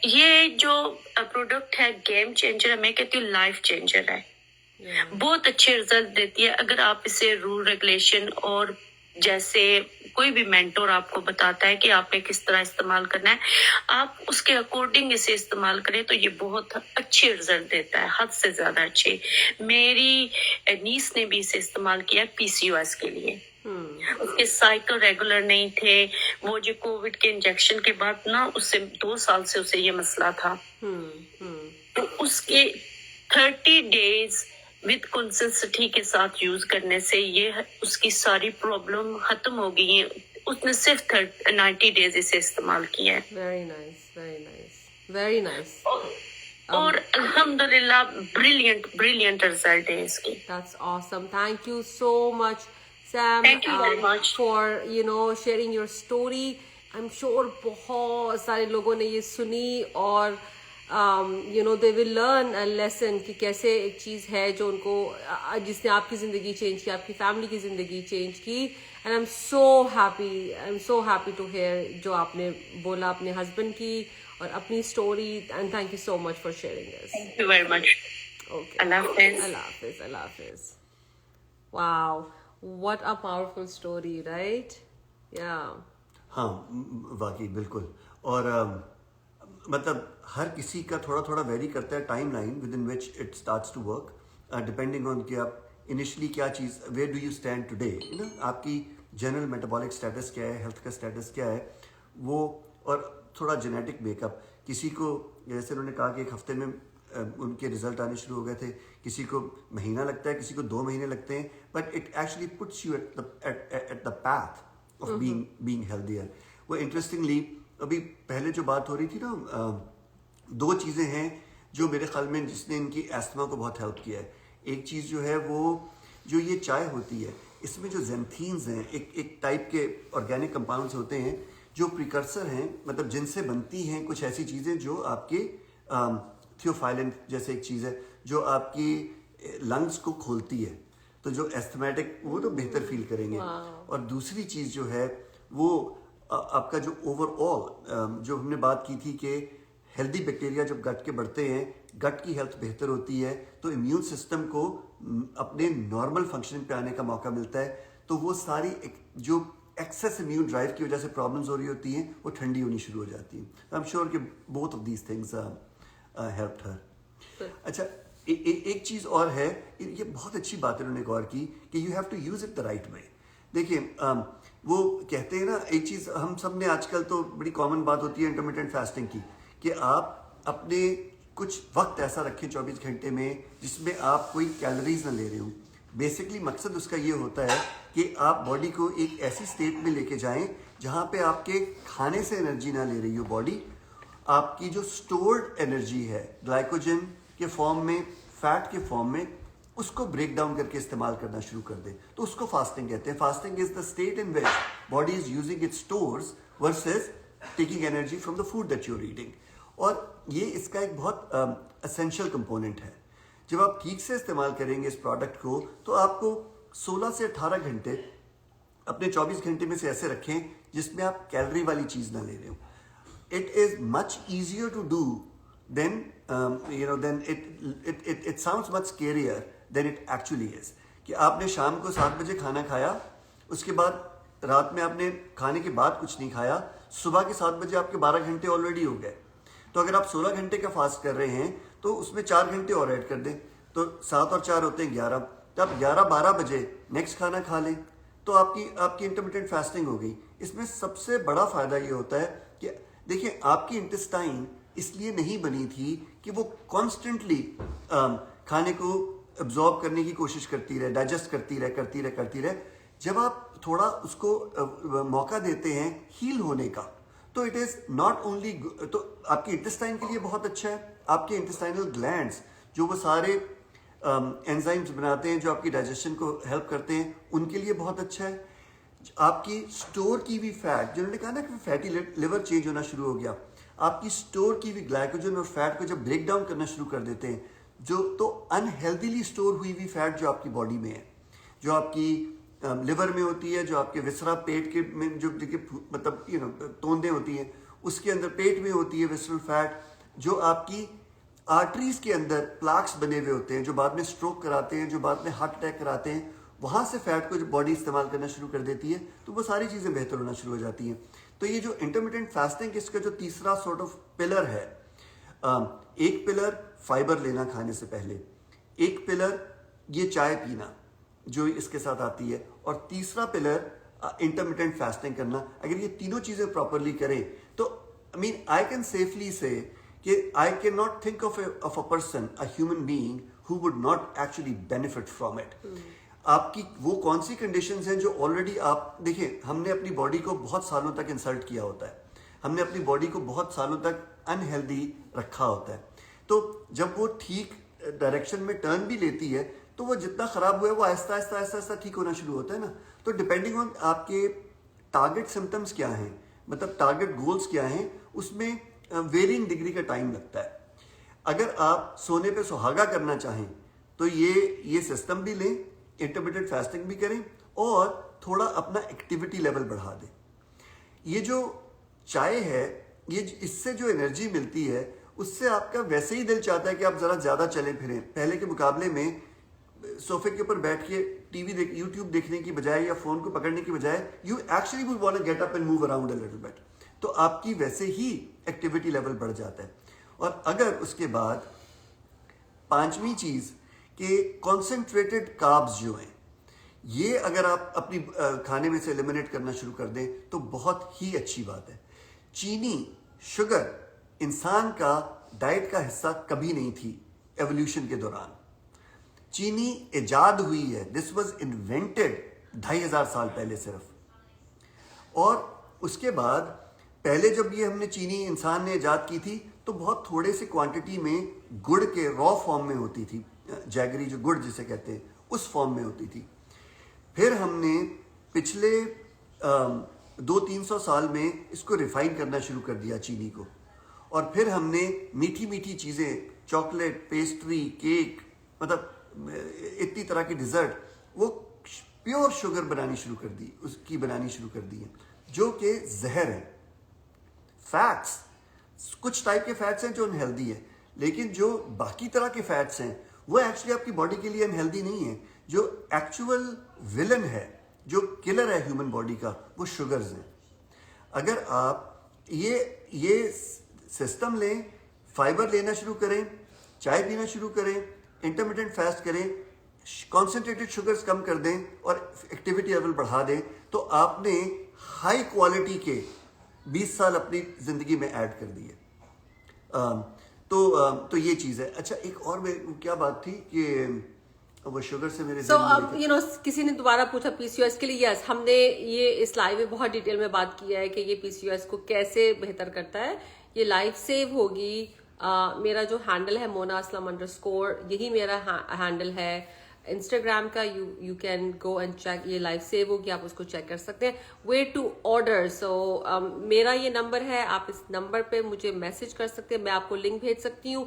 ये जो प्रोडक्ट है गेम चेंजर है, मैं कहती हूँ लाइफ चेंजर है। बहुत अच्छे रिजल्ट देती है अगर आप इसे रूल रेगुलेशन और जैसे कोई भी मेंटोर आपको बताता है कि आपने किस तरह इस्तेमाल करना है, आप उसके अकॉर्डिंग इसे इस्तेमाल करें तो ये बहुत अच्छे रिजल्ट देता है, हद से ज्यादा अच्छे। मेरी नीस ने भी इसे इस्तेमाल किया पीसीओएस के लिए। उसके साइकिल रेगुलर नहीं थे, वो जो कोविड के इंजेक्शन के बाद ना उससे 2 साल से उसे ये मसला था। तो उसके 30 डेज विद कंसिस्टेंसी के साथ यूज करने से ये उसकी सारी प्रॉब्लम खत्म हो गई है। उसने सिर्फ 90 डेज इसे इस्तेमाल किया है। Very nice, very nice, very nice. और अल्हम्दुलिल्लाह ब्रिलियंट रिजल्ट है इसके। That's awesome. Thank you so much, Sam, Thank you very much. for sharing your story. I'm sure बहुत सारे लोगों ने ये सुनी और they will learn a lesson कि कैसे एक चीज़ है जो उनको जिसने आपकी ज़िंदगी चेंज की, आपकी फैमिली की ज़िंदगी चेंज की। And I'm so happy to hear जो आपने बोला अपने हस्बैंड की और अपनी story. And thank you so much for sharing this. Thank you very much. Okay. Allah Hafiz. Allah Hafiz, Allah Hafiz. Wow, what a powerful story, right? Yeah. हाँ वाकई बिल्कुल। और मतलब हर किसी का थोड़ा थोड़ा वेरी करता है timeline within which it starts to work depending on कि आप इनिशियली क्या चीज़, where do you stand today, ना आपकी जनरल मेटाबॉलिक स्टेटस क्या है, हेल्थ का स्टेटस क्या है वो, और थोड़ा जेनेटिक मेकअप। किसी को जैसे उन्होंने कहा कि एक हफ्ते में उनके रिजल्ट आने शुरू हो गए थे, किसी को महीना लगता है, किसी को 2 महीने लगते हैं, but it actually puts you at the path of being healthier. वो इंटरेस्टिंगली अभी पहले जो बात हो रही थी ना, 2 चीज़ें हैं जो मेरे ख्याल में जिसने इनकी एस्थमा को बहुत हेल्प किया है। एक चीज़ जो है वो जो ये चाय होती है, इसमें जो ज़ेंथीन्स हैं, एक टाइप के ऑर्गेनिक कंपाउंड्स होते हैं जो प्रिकर्सर हैं, मतलब जिनसे बनती हैं कुछ ऐसी चीज़ें जो आपके थियोफाइलिन जैसे एक चीज़ है जो आपकी लंग्स को खोलती है, तो जो एस्थमेटिक वो तो बेहतर फील करेंगे। और दूसरी चीज़ जो है वो आपका जो ओवरऑल जो हमने बात की थी कि हेल्दी बैक्टीरिया जब गट के बढ़ते हैं, गट की हेल्थ बेहतर होती है, तो इम्यून सिस्टम को अपने नॉर्मल फंक्शनिंग पे आने का मौका मिलता है। तो वो सारी जो एक्सेस इम्यून ड्राइव की वजह से प्रॉब्लम्स हो रही होती हैं वो ठंडी होनी शुरू हो जाती हैं। आई एम श्योर कि both of these things helped हर। अच्छा, एक चीज़ और है, ये बहुत अच्छी बात इन्होंने गौर की कि you have to use it the right way. देखिए वो कहते हैं ना, एक चीज़ हम सब ने आजकल तो बड़ी कॉमन बात होती है इंटरमिटेंट फास्टिंग की, कि आप अपने कुछ वक्त ऐसा रखें 24 घंटे में जिसमें आप कोई कैलोरीज ना ले रहे हो। बेसिकली मकसद उसका ये होता है कि आप बॉडी को एक ऐसी स्टेट में लेके जाएं जहाँ पे आपके खाने से एनर्जी ना ले रही हो बॉडी, आपकी जो स्टोर्ड एनर्जी है ग्लाइकोजन के फॉर्म में, फैट के फॉर्म में, उसको ब्रेक डाउन करके इस्तेमाल करना शुरू कर दे, तो उसको फास्टिंग कहते हैं। Fasting is the state in which body is using its stores versus taking energy from the food that you are eating. और ये इसका एक बहुत एसेंशियल कंपोनेंट है। जब आप ठीक से इस्तेमाल करेंगे इस प्रोडक्ट को, तो आपको 16 से 18 घंटे अपने 24 घंटे में से ऐसे रखें जिसमें आप कैलोरी वाली चीज़ ना ले रहे हो। It is much easier to do than then it sounds much scarier than it actually is। कि आपने शाम को 7 बजे खाना खाया, उसके बाद रात में आपने खाने के बाद कुछ नहीं खाया, सुबह के 7 बजे आपके 12 घंटे ऑलरेडी हो गए। तो अगर आप 16 घंटे का फास्ट कर रहे हैं तो उसमें 4 घंटे और ऐड कर दें, तो 7 और 4 होते हैं 11। तो आप 11-12 बजे नेक्स्ट खाना खा लें, तो आपकी इंटरमिटेंट फास्टिंग हो गई। इसमें सबसे बड़ा फायदा ये होता है कि देखिए, आपकी इंटेस्टाइन इसलिए नहीं बनी थी कि वो कॉन्स्टेंटली खाने को एब्जॉर्ब करने की कोशिश करती रहे, डाइजेस्ट करती रहे। जब आप थोड़ा उसको मौका देते हैं हील होने का, तो इट इज़ नॉट ओनली, तो आपकी इंटेस्टाइन के लिए बहुत अच्छा है। आपके इंटेस्टाइनल ग्लैंड्स जो वो सारे एंजाइम्स बनाते हैं जो आपकी डाइजेशन को हेल्प करते हैं, उनके लिए बहुत अच्छा है। आपकी स्टोर की भी फैट, जिन्होंने कहा ना कि फैटी लिवर चेंज होना शुरू हो गया, آپ کی اسٹور کی ہوئی گلائکوجن اور فیٹ کو جب بریک ڈاؤن کرنا شروع کر دیتے ہیں, جو تو انہیلدیلی اسٹور ہوئی ہوئی فیٹ جو آپ کی باڈی میں ہے, جو آپ کی لیور میں ہوتی ہے, جو آپ کے وسرا پیٹ کے میں جو مطلب توندیں ہوتی ہیں اس کے اندر پیٹ میں ہوتی ہے وسرل فیٹ, جو آپ کی آرٹریز کے اندر پلاکس بنے ہوئے ہوتے ہیں جو بعد میں اسٹروک کراتے ہیں, جو بعد میں ہارٹ اٹیک کراتے ہیں, وہاں سے فیٹ کو جو باڈی استعمال کرنا شروع کر دیتی ہے تو وہ ساری چیزیں بہتر ہونا شروع ہو جاتی ہیں. تو یہ جو انٹرمیٹنٹ فاسٹنگ اس کا جو تیسرا سورٹ آف پلر ہے, ایک پلر فائبر لینا کھانے سے پہلے, ایک پلر یہ چائے پینا جو اس کے ساتھ آتی ہے, اور تیسرا پلر انٹرمیٹنٹ فاسٹنگ کرنا. اگر یہ تینوں چیزیں پراپرلی کریں تو I can safely say کہ I cannot think of a person, a human being who would not actually benefit from it. آپ کی وہ کون سی کنڈیشنز ہیں جو آلریڈی آپ دیکھیں, ہم نے اپنی باڈی کو بہت سالوں تک انسلٹ کیا ہوتا ہے, ہم نے اپنی باڈی کو بہت سالوں تک انہیلدی رکھا ہوتا ہے, تو جب وہ ٹھیک ڈائریکشن میں ٹرن بھی لیتی ہے تو وہ جتنا خراب ہوا ہے وہ آہستہ آہستہ آہستہ آہستہ ٹھیک ہونا شروع ہوتا ہے نا. تو ڈپینڈنگ آن آپ کے ٹارگیٹ سمٹمس کیا ہیں, مطلب ٹارگیٹ گولز کیا ہیں, اس میں ویرینگ ڈگری کا ٹائم لگتا ہے. اگر آپ سونے پہ سہاگا کرنا چاہیں تو یہ سسٹم بھی لیں, انٹرمیٹنٹ فاسٹنگ بھی کریں, اور تھوڑا اپنا ایکٹیویٹی لیول بڑھا دیں. یہ جو چائے ہے, یہ اس سے جو انرجی ملتی ہے اس سے آپ کا ویسے ہی دل چاہتا ہے کہ آپ ذرا زیادہ چلیں پھریں. پہلے کے مقابلے میں صوفے کے اوپر بیٹھ کے ٹی وی یوٹیوب دیکھنے کی بجائے یا فون کو پکڑنے کی بجائے you actually would want to get up and move around a little bit, تو آپ کی ویسے ہی ایکٹیویٹی لیول بڑھ جاتا ہے. اور اگر اس کے بعد پانچویں چیز کہ کانسنٹریٹڈ کاربز جو ہیں, یہ اگر آپ اپنی کھانے میں سے ایلیمنیٹ کرنا شروع کر دیں تو بہت ہی اچھی بات ہے. چینی, شوگر انسان کا ڈائٹ کا حصہ کبھی نہیں تھی ایولیوشن کے دوران. چینی ایجاد ہوئی ہے, دس واز انوینٹڈ 2500 سال پہلے صرف. اور اس کے بعد پہلے جب یہ ہم نے چینی انسان نے ایجاد کی تھی تو بہت تھوڑے سے کوانٹٹی میں گڑ کے را فارم میں ہوتی تھی, جیگری جو گڑ جسے کہتے ہیں اس فارم میں ہوتی تھی. پھر ہم نے پچھلے 200-300 سال میں اس کو ریفائن کرنا شروع کر دیا چینی کو, اور پھر ہم نے میٹھی میٹھی چیزیں, چاکلیٹ, پیسٹری, کیک, مطلب اتنی طرح کی ڈیزرٹ, وہ پیور شوگر بنانی شروع کر دی, اس کی بنانی شروع کر دی ہے جو کہ زہر ہے. فیٹس, کچھ ٹائپ کے فیٹس ہیں جو انہیلدی ہیں, لیکن جو باقی طرح کے فیٹس ہیں وہ ایکچولی آپ کی باڈی کے لیے انہیلدی نہیں ہے. جو ایکچوئل ولن ہے, جو کلر ہے ہیومن باڈی کا, وہ شوگرز ہیں. اگر آپ یہ سسٹم لیں, فائبر لینا شروع کریں, چائے پینا شروع کریں, انٹرمیٹنٹ فاسٹ کریں, کانسنٹریٹڈ شوگرز کم کر دیں اور ایکٹیویٹی لیول بڑھا دیں, تو آپ نے ہائی کوالٹی کے 20 سال اپنی زندگی میں ایڈ کر دیے. تو یہ چیز ہے. اچھا ایک اور کیا بات تھی کہ وہ شوگر سے میرے کسی نے دوبارہ پوچھا پی سی او ایس کے لیے. یس, ہم نے یہ اس لائیو میں بہت ڈیٹیل میں بات کیا ہے کہ یہ پی سی او ایس کو کیسے بہتر کرتا ہے. یہ لائف سیو ہوگی. میرا جو ہینڈل ہے مونا اسلم _ یہی میرا ہینڈل ہے. انسٹاگرام کا you can go and check, یہ لائف سیو ہوگی, آپ اس کو چیک کر سکتے ہیں. وے ٹو آرڈر, سو میرا یہ نمبر ہے, آپ اس نمبر پہ مجھے میسج کر سکتے ہیں, میں آپ کو لنک بھیج سکتی ہوں.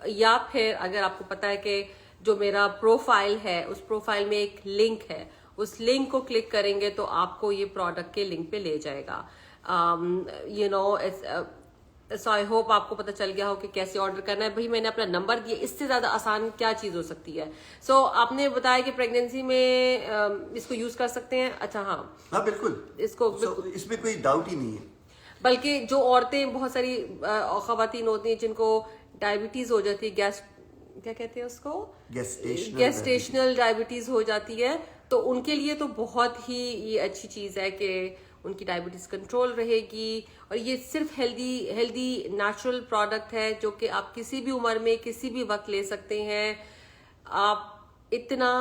یا پھر اگر آپ کو پتا ہے کہ جو میرا پروفائل ہے اس پروفائل میں ایک لنک ہے, اس لنک کو کلک کریں گے تو آپ کو یہ پروڈکٹ کے لنک پہ لے جائے گا. سو آئی ہوپ آپ کو پتہ چل گیا ہو کہ کیسے آرڈر کرنا ہے. بھائی میں نے اپنا نمبر دیا, اس سے زیادہ آسان کیا چیز ہو سکتی ہے. سو آپ نے بتایا کہ پریگنینسی میں اس کو یوز کر سکتے ہیں. اچھا ہاں بالکل, اس میں کوئی ڈاؤٹ ہی نہیں ہے. بلکہ جو عورتیں, بہت ساری خواتین ہوتی ہیں جن کو ڈائبٹیز ہو جاتی ہے, کیا کہتے ہیں اس کو, گیسٹیشنل ڈائبٹیز ہو جاتی ہے, تو ان کے لیے تو بہت ہی یہ اچھی چیز ہے کہ ان کی ڈائبٹیز کنٹرول رہے گی. اور یہ صرف ہیلدی نیچرل پروڈکٹ ہے جو کہ آپ کسی بھی عمر میں کسی بھی وقت لے سکتے ہیں. آپ اتنا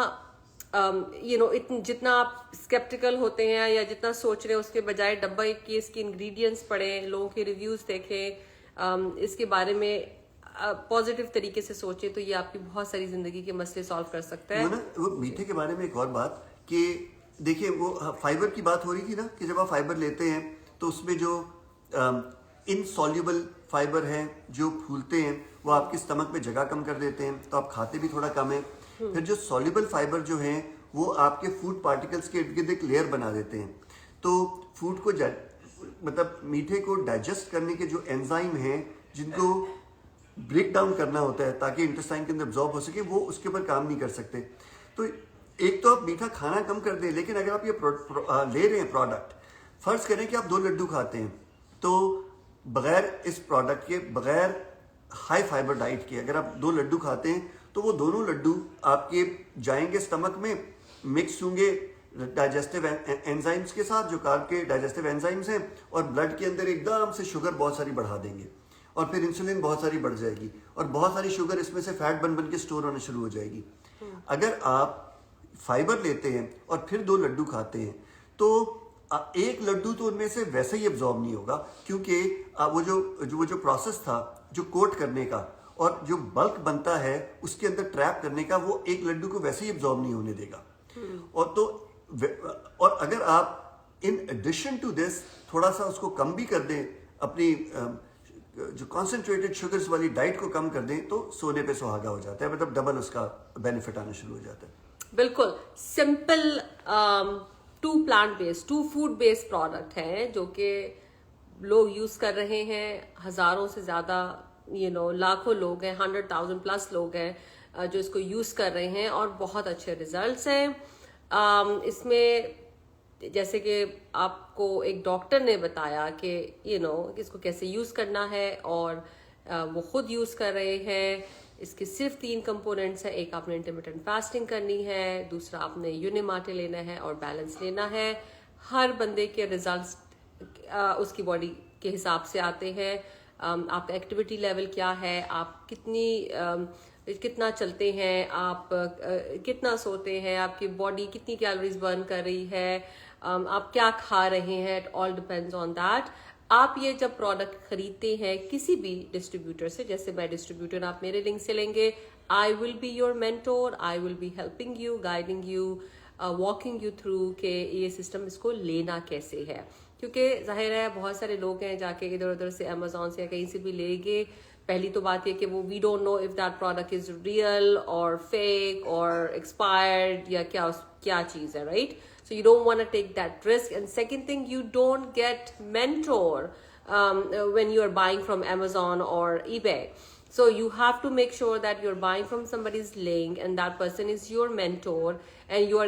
جتنا آپ اسکیپٹیکل ہوتے ہیں یا جتنا سوچ رہے ہیں اس کے بجائے ڈبہ کی اس کی انگریڈینٹس پڑھیں, لوگوں کے ریویوز دیکھیں, اس کے بارے میں پازیٹیو طریقے سے سوچیں, تو یہ آپ کی بہت ساری زندگی کے مسئلے سالو کر سکتا ہے. وہ میٹھے کے بارے میں ایک اور بات کہ دیکھیے, وہ فائبر کی بات ہو رہی تھی نا, کہ جب آپ فائبر لیتے ہیں تو اس میں جو इनसॉल्युबल फाइबर हैं जो फूलते हैं, वो आपके स्टमक में जगह कम कर देते हैं, तो आप खाते भी थोड़ा कम है। फिर जो सॉल्युबल फाइबर जो हैं वो आपके फूड पार्टिकल्स के इर्द गिर्द एक लेयर बना देते हैं, तो फूड को मतलब मीठे को डाइजेस्ट करने के जो एंजाइम हैं जिनको ब्रेक डाउन करना होता है ताकि इंटेस्टाइन के अंदर एब्जॉर्ब हो सके, वो उसके ऊपर काम नहीं कर सकते। तो एक तो आप मीठा खाना कम कर दें, लेकिन अगर आप ये ले रहे हैं प्रोडक्ट, फर्ज करें कि आप 2 लड्डू खाते हैं, तो बगैर इस प्रोडक्ट के, बगैर हाई फाइबर डाइट के अगर आप 2 लड्डू खाते हैं तो वो दोनों लड्डू आपके जाएंगे स्टमक में, मिक्स होंगे डाइजेस्टिव एंजाइम्स के साथ, जो कार्ब के डाइजेस्टिव एंजाइम्स हैं, और ब्लड के अंदर एकदम से शुगर बहुत सारी बढ़ा देंगे, और फिर इंसुलिन बहुत सारी बढ़ जाएगी, और बहुत सारी शुगर इसमें से फैट बन बन के स्टोर होना शुरू हो जाएगी। अगर आप फाइबर लेते हैं और फिर 2 लड्डू खाते हैं, तो 1 लड्डू तो उनमें से वैसे ही एब्जॉर्ब नहीं होगा, क्योंकि वो जो प्रोसेस था जो कोट करने का और जो बल्क बनता है उसके अंदर ट्रैप करने का, वो 1 लड्डू को वैसे ही एब्जॉर्ब नहीं होने देगा। और अगर आप इन एडिशन टू दिस थोड़ा सा उसको कम भी कर दें, अपनी जो कॉन्सेंट्रेटेड शुगर्स वाली डाइट को कम कर दें, तो सोने पे सुहागा हो जाता है, मतलब डबल उसका बेनिफिट आना शुरू हो जाता है। बिल्कुल simple 2 plant based 2 food based product हैं जो कि लोग यूज कर रहे हैं, हजारों से ज्यादा लाखों लोग हैं, 100,000 प्लस लोग हैं जो इसको यूज कर रहे हैं और बहुत अच्छे रिजल्ट्स हैं। इसमें जैसे कि आपको एक डॉक्टर ने बताया कि इसको कैसे यूज करना है, और वो खुद यूज कर रहे हैं। इसके सिर्फ 3 कंपोनेंट्स हैं, एक आपने इंटरमिटेंट फास्टिंग करनी है, दूसरा आपने यूनिमाटे लेना है और बैलेंस लेना है। हर बंदे के रिजल्ट्स उसकी बॉडी के हिसाब से आते हैं। आपका एक्टिविटी लेवल क्या है, आप कितना चलते हैं, आप कितना सोते हैं, आपकी बॉडी कितनी कैलोरीज बर्न कर रही है, आप क्या खा रहे हैं, it all depends on that. आप ये जब प्रोडक्ट खरीदते हैं किसी भी डिस्ट्रीब्यूटर से, जैसे मैं डिस्ट्रीब्यूटर, आप मेरे लिंक से लेंगे, I will be your mentor, I will be helping you, guiding you, walking you through के ये सिस्टम इसको लेना कैसे है। क्योंकि जाहिर है बहुत सारे लोग हैं जाके इधर उधर से अमेजोन से या कहीं से भी लेंगे, पहली तो बात ये कि वो we don't know if that product is real और फेक और एक्सपायर्ड या क्या चीज है, right? So you don't want to take that risk. And second thing, you don't get mentor when you are buying from Amazon or eBay. So you have to make sure that you're buying from somebody's link and that person is your mentor and you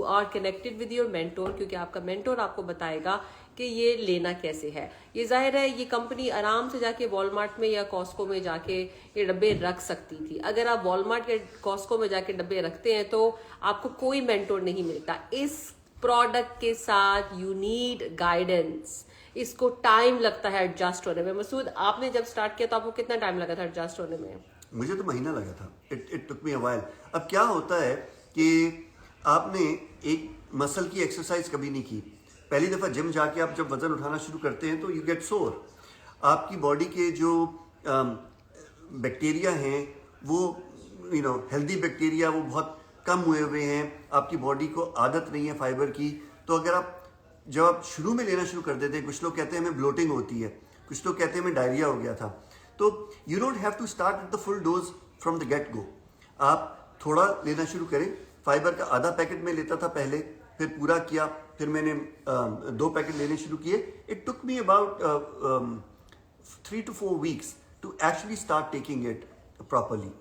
are connected with your mentor, क्योंकि आपका mentor आपको बताएगा कि ये लेना कैसे है। ये जाहिर है ये कंपनी आराम से जाके वॉलमार्ट में या कॉस्को में जाके ये डब्बे रख सकती थी। अगर आप वॉलमार्ट या कॉस्को में जाके डब्बे रखते हैं तो आपको कोई मेंटोर नहीं मिलता। इस प्रोडक्ट के साथ यू नीड गाइडेंस, इसको टाइम लगता है एडजस्ट होने में। मसूद, आपने जब स्टार्ट किया तो आपको कितना टाइम लगा था एडजस्ट होने में? मुझे तो महीना लगा था। It took me a while. अब क्या होता है कि आपने एक मसल की एक्सरसाइज कभी नहीं की, पहली दफा जिम जाके आप जब वजन उठाना शुरू करते हैं तो यू गेट सोर। आपकी बॉडी के जो बैक्टीरिया हैं वो हेल्दी बैक्टीरिया वो बहुत कम हुए हैं, आपकी बॉडी को आदत नहीं है फाइबर की। तो अगर जब आप शुरू में लेना शुरू कर देते हैं, कुछ लोग कहते हैं हमें ब्लोटिंग होती है, कुछ लोग कहते हैं हमें डायरिया हो गया था, तो you don't have to start at the full dose from the get go. आप थोड़ा लेना शुरू करें। फाइबर का आधा पैकेट में लेता था पहले, फिर पूरा किया, फिर मैंने 2 पैकेट लेने शुरू किए। It took me about 3 to 4 weeks to actually start taking it properly.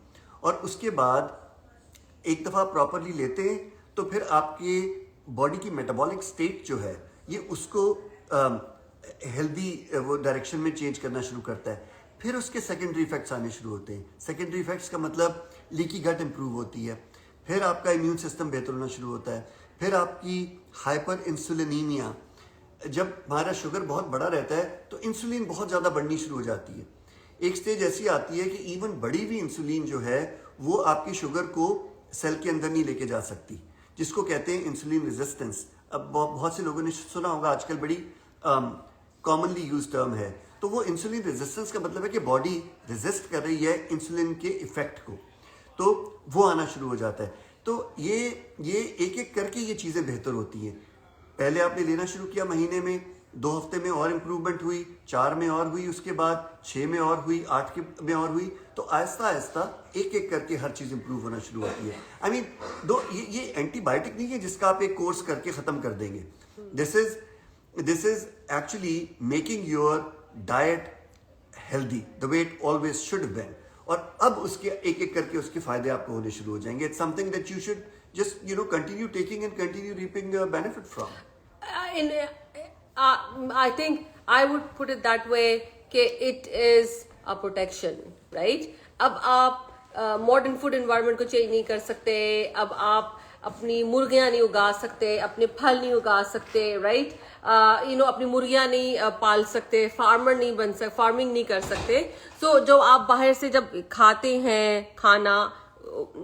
और उसके बाद एक दफ़ा प्रॉपरली लेते हैं तो फिर आपके बॉडी की मेटाबॉलिक स्टेट जो है ये उसको हेल्दी वो डायरेक्शन में चेंज करना शुरू करता है। फिर उसके सेकेंडरी इफेक्ट्स आने शुरू होते हैं। सेकेंडरी इफेक्ट्स का मतलब लीकी गट इंप्रूव होती है, फिर आपका इम्यून सिस्टम बेहतर होना शुरू होता है, फिर आपकी हाइपर इंसुलिनीमिया, जब हमारा शुगर बहुत बड़ा रहता है तो इंसुलिन बहुत ज़्यादा बढ़नी शुरू हो जाती है। एक स्टेज ऐसी आती है कि इवन बड़ी हुई इंसुलिन जो है वो आपकी शुगर को सेल के अंदर नहीं लेके जा सकती, जिसको कहते हैं इंसुलिन रेजिस्टेंस। अब बहुत से लोगों ने सुना होगा, आजकल बड़ी कॉमनली यूज टर्म है। तो वो इंसुलिन रेजिस्टेंस का मतलब है कि बॉडी रेजिस्ट कर रही है इंसुलिन के इफेक्ट को, तो वो आना शुरू हो जाता है। तो ये एक एक करके ये चीज़ें बेहतर होती हैं। पहले आपने लेना शुरू किया महीने में, 2 ہفتے میں اور امپروومنٹ ہوئی, 4 میں اور ہوئی, اس کے بعد 6 میں اور ہوئی, 8 میں اور ہوئی. تو آہستہ آہستہ ایک ایک کر کے ہر چیز امپروو ہونا شروع ہوتی ہے. آئی مین یہ اینٹی بایوٹک نہیں ہے جس کا آپ ایک کورس کر کے ختم کر دیں گے. This is actually making your diet healthy the way it always should have been. اور اب اس کے ایک ایک کر کے اس کے فائدے آپ کو ہونے شروع ہو جائیں گے. It's something that you should just continue taking and continue reaping benefit from. I think I would put it that way کہ it is a protection, right? اب آپ ماڈرن فوڈ انوائرمنٹ کو چینج نہیں کر سکتے, اب آپ اپنی مرغیاں نہیں اگا سکتے, اپنے پھل نہیں اگا سکتے, رائٹ, اپنی مرغیاں نہیں پال سکتے, فارمر نہیں بن سکتے, فارمنگ نہیں کر سکتے. سو جو آپ باہر سے جب کھاتے ہیں کھانا,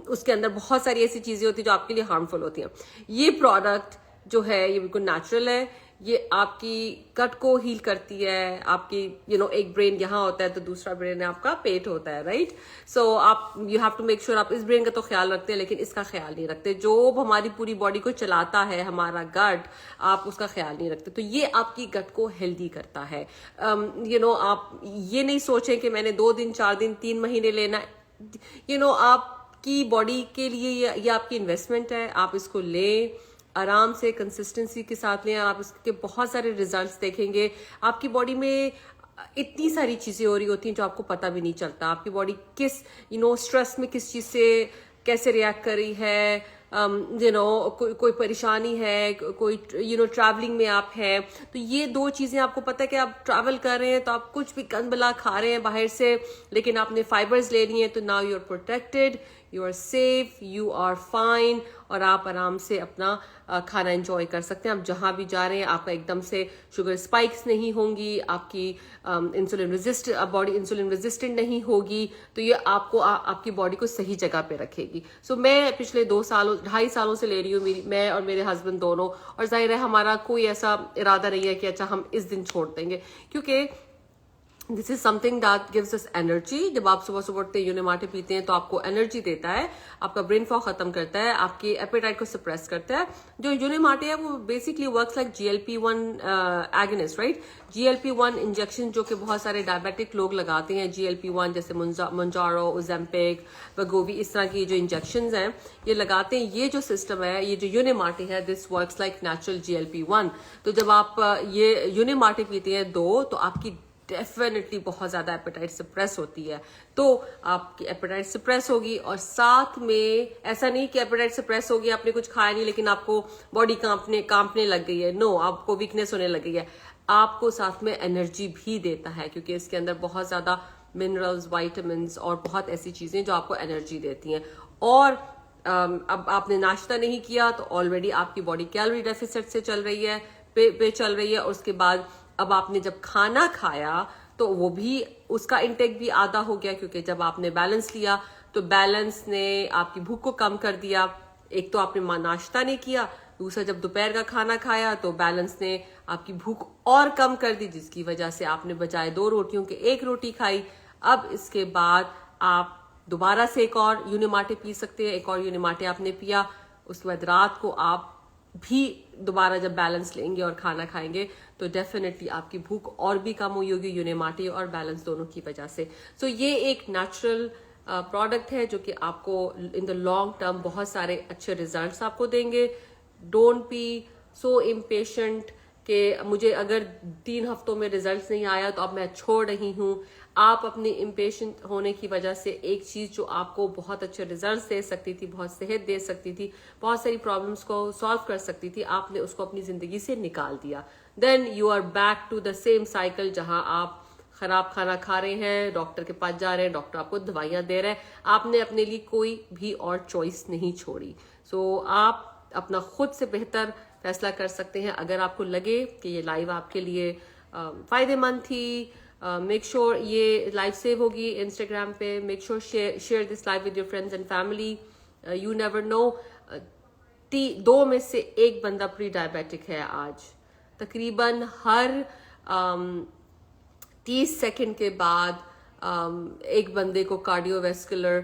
اس کے اندر بہت ساری ایسی چیزیں ہوتی ہیں جو آپ کے لیے ہارمفل ہوتی ہیں. یہ پروڈکٹ جو ہے یہ بالکل نیچرل ہے, یہ آپ کی گٹ کو ہیل کرتی ہے. آپ کی ایک برین یہاں ہوتا ہے تو دوسرا برین آپ کا پیٹ ہوتا ہے, رائٹ. سو آپ you have to make sure آپ اس برین کا تو خیال رکھتے ہیں لیکن اس کا خیال نہیں رکھتے. جو ہماری پوری باڈی کو چلاتا ہے ہمارا گٹ, آپ اس کا خیال نہیں رکھتے. تو یہ آپ کی گٹ کو ہیلدی کرتا ہے. آپ یہ نہیں سوچیں کہ میں نے 2 دن 4 دن 3 مہینے لینا ہے. آپ کی باڈی کے لیے یہ آپ کی انویسٹمنٹ ہے. آپ اس کو لیں, آرام سے کنسسٹنسی کے ساتھ لیں. آپ اس کے بہت سارے ریزلٹس دیکھیں گے. آپ کی باڈی میں اتنی ساری چیزیں ہو رہی ہوتی ہیں جو آپ کو پتہ بھی نہیں چلتا. آپ کی باڈی کس اسٹریس میں کس چیز سے کیسے ریئیکٹ کر رہی ہے, کوئی پریشانی ہے, کوئی ٹریولنگ میں آپ ہیں تو یہ 2 چیزیں آپ کو پتہ ہے کہ آپ ٹریول کر رہے ہیں تو آپ کچھ بھی گند بلا کھا رہے ہیں باہر سے, لیکن آپ نے فائبرز لے لی ہیں تو now you are protected, you are safe, you are fine, اور آپ آرام سے اپنا کھانا انجوائے کر سکتے ہیں. آپ جہاں بھی جا رہے ہیں آپ کا ایک دم سے شوگر اسپائکس نہیں ہوں گی, آپ کی باڈی انسولین ریزسٹنٹ نہیں ہوگی, تو یہ آپ کو آپ کی باڈی کو صحیح جگہ پہ رکھے گی. سو میں پچھلے 2.5 سالوں سے لے رہی ہوں, میں اور میرے ہسبینڈ دونوں, اور ظاہر ہے ہمارا کوئی ایسا ارادہ نہیں ہے کہ اچھا ہم اس دن چھوڑ دیں گے, کیونکہ this is something that gives us energy. جب آپ صبح صبح اٹھتے ہیں یونیماٹے پیتے ہیں تو آپ کو انرجی دیتا ہے, آپ کا برین فاگ ختم کرتا ہے, آپ کی ایپیٹائٹ کو سپریس کرتا ہے. جو یونیماٹے ہے وہ basically works like GLP-1 agonist, right. GLP-1 injection جو کہ بہت سارے ڈائبیٹک لوگ لگاتے ہیں, GLP-1 جیسے منجارو, اوزیمپک, ویگووی, اس طرح کی جو انجیکشنز ہیں یہ لگاتے ہیں. یہ جو سسٹم ہے, یہ جو یونیماٹے ہے, this works like natural GLP-1. تو جب آپ یہ یونیماٹے پیتے ہیں 2 تو آپ کی ڈیفینیٹلی بہت زیادہ ایپیٹائٹ سپریس ہوتی ہے. تو آپ کی ایپیٹائٹ سپریس ہوگی, اور ساتھ میں ایسا نہیں کہ ایپیٹائٹ سپریس ہوگی آپ نے کچھ کھایا نہیں لیکن آپ کو باڈی کانپنے لگ گئی ہے. نو, آپ کو ویکنیس ہونے لگ گئی ہے. آپ کو ساتھ میں انرجی بھی دیتا ہے کیونکہ اس کے اندر بہت زیادہ منرلز, وائٹامنس اور بہت ایسی چیزیں جو آپ کو انرجی دیتی ہیں. اور اب آپ نے ناشتہ نہیں کیا تو آلریڈی آپ کی باڈی کیلوری ڈیفیسٹ سے چل رہی ہے, پہ چل رہی ہے, اور اس کے بعد اب آپ نے جب کھانا کھایا تو وہ بھی اس کا انٹیک بھی آدھا ہو گیا, کیونکہ جب آپ نے بیلنس لیا تو بیلنس نے آپ کی بھوک کو کم کر دیا. ایک تو آپ نے ناشتہ نہیں کیا, دوسرا جب دوپہر کا کھانا کھایا تو بیلنس نے آپ کی بھوک اور کم کر دی, جس کی وجہ سے آپ نے بجائے 2 روٹیوں کے 1 روٹی کھائی. اب اس کے بعد آپ دوبارہ سے ایک اور یونیماٹے پی سکتے ہیں. ایک اور یونیماٹے آپ نے پیا, اس کے بعد رات کو آپ بھی دوبارہ جب بیلنس لیں گے اور کھانا کھائیں گے تو ڈیفینیٹلی آپ کی بھوک اور بھی کم ہوئی ہوگی یونیماٹے اور بیلنس دونوں کی وجہ سے. سو یہ ایک نیچرل پروڈکٹ ہے جو کہ آپ کو ان دا لانگ ٹرم بہت سارے اچھے ریزلٹس آپ کو دیں گے. ڈونٹ بی سو امپیشنٹ کہ مجھے اگر 3 ہفتوں میں ریزلٹس نہیں آیا تو اب میں چھوڑ رہی ہوں. آپ اپنے امپیشنٹ ہونے کی وجہ سے ایک چیز جو آپ کو بہت اچھے ریزلٹس دے سکتی تھی, بہت صحت دے سکتی تھی, بہت ساری پرابلمس کو سالو کر سکتی تھی, آپ نے اس کو اپنی زندگی سے نکال دیا. Then you are back to the same cycle جہاں آپ خراب کھانا کھا رہے ہیں, ڈاکٹر کے پاس جا رہے ہیں, ڈاکٹر آپ کو دوائیاں دے رہے ہیں, آپ نے اپنے لیے کوئی بھی اور چوائس نہیں چھوڑی. سو آپ اپنا خود سے بہتر فیصلہ کر سکتے ہیں. اگر آپ کو لگے کہ یہ لائیو آپ کے لیے فائدے مند تھی, میک شیور یہ لائف سیو ہوگی انسٹاگرام پہ. Make sure share this life with your friends and family. You never know, 2 میں سے 1 بندہ پری ڈائبیٹک ہے آج. تقریباً ہر 30 سیکنڈ کے بعد ایک بندے کو کارڈیو ویسکولر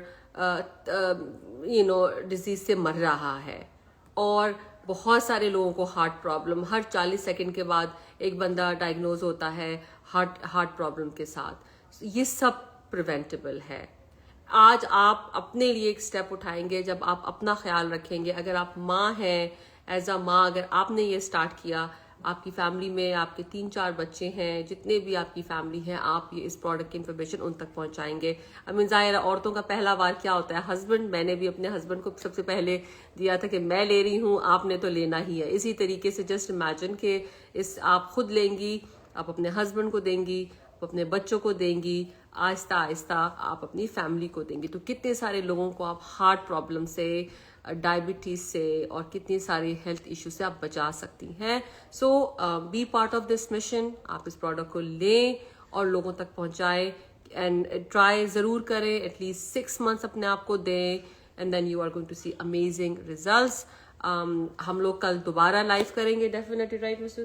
ڈیزیز سے مر رہا ہے. اور بہت سارے لوگوں کو ہارٹ پرابلم، ہر 40 سیکنڈ کے بعد ایک بندہ ڈائگنوز ہوتا ہے ہارٹ پرابلم کے ساتھ. یہ سب پریونٹیبل ہے. آج آپ اپنے لیے ایک سٹیپ اٹھائیں گے جب آپ اپنا خیال رکھیں گے. اگر آپ ماں ہیں، ایز اے ماں اگر آپ نے یہ سٹارٹ کیا، آپ کی فیملی میں آپ کے 3-4 بچے ہیں، جتنے بھی آپ کی فیملی ہیں، آپ یہ اس پروڈکٹ کی انفارمیشن ان تک پہنچائیں گے. ظاہر ہے عورتوں کا پہلا وار کیا ہوتا ہے؟ ہسبینڈ. میں نے بھی اپنے ہسبینڈ کو سب سے پہلے دیا تھا کہ میں لے رہی ہوں، آپ نے تو لینا ہی ہے. اسی طریقے سے جسٹ امیجن کہ آپ خود لیں گی، آپ اپنے ہسبینڈ کو دیں گی، آپ اپنے بچوں کو دیں گی، آہستہ آہستہ آپ اپنی فیملی کو دیں گی. تو کتنے سارے لوگوں کو آپ ہارٹ پرابلم سے، ڈائبٹیز سے اور کتنی ساری ہیلتھ ایشو سے آپ بچا سکتی ہیں. So be part of this mission. آپ اس پروڈکٹ کو لیں اور لوگوں تک پہنچائیں، اینڈ ٹرائی ضرور کریں. ایٹ لیسٹ 6 months اپنے آپ کو دیں، and then you are going to see amazing results. ہم لوگ کل دوبارہ لائیو کریں گے ڈیفینیٹلی، رائٹ مسٹر؟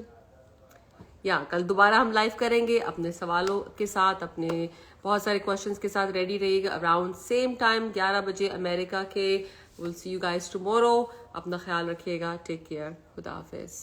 کل دوبارہ ہم لائیو کریں گے اپنے سوالوں کے ساتھ، اپنے بہت سارے کوشچنس کے ساتھ. ریڈی رہیے گا اراؤنڈ سیم ٹائم 11 بجے امریکہ کے. ول سی یو گائز ٹمورو. اپنا خیال رکھیے گا. Take care. خدا حافظ.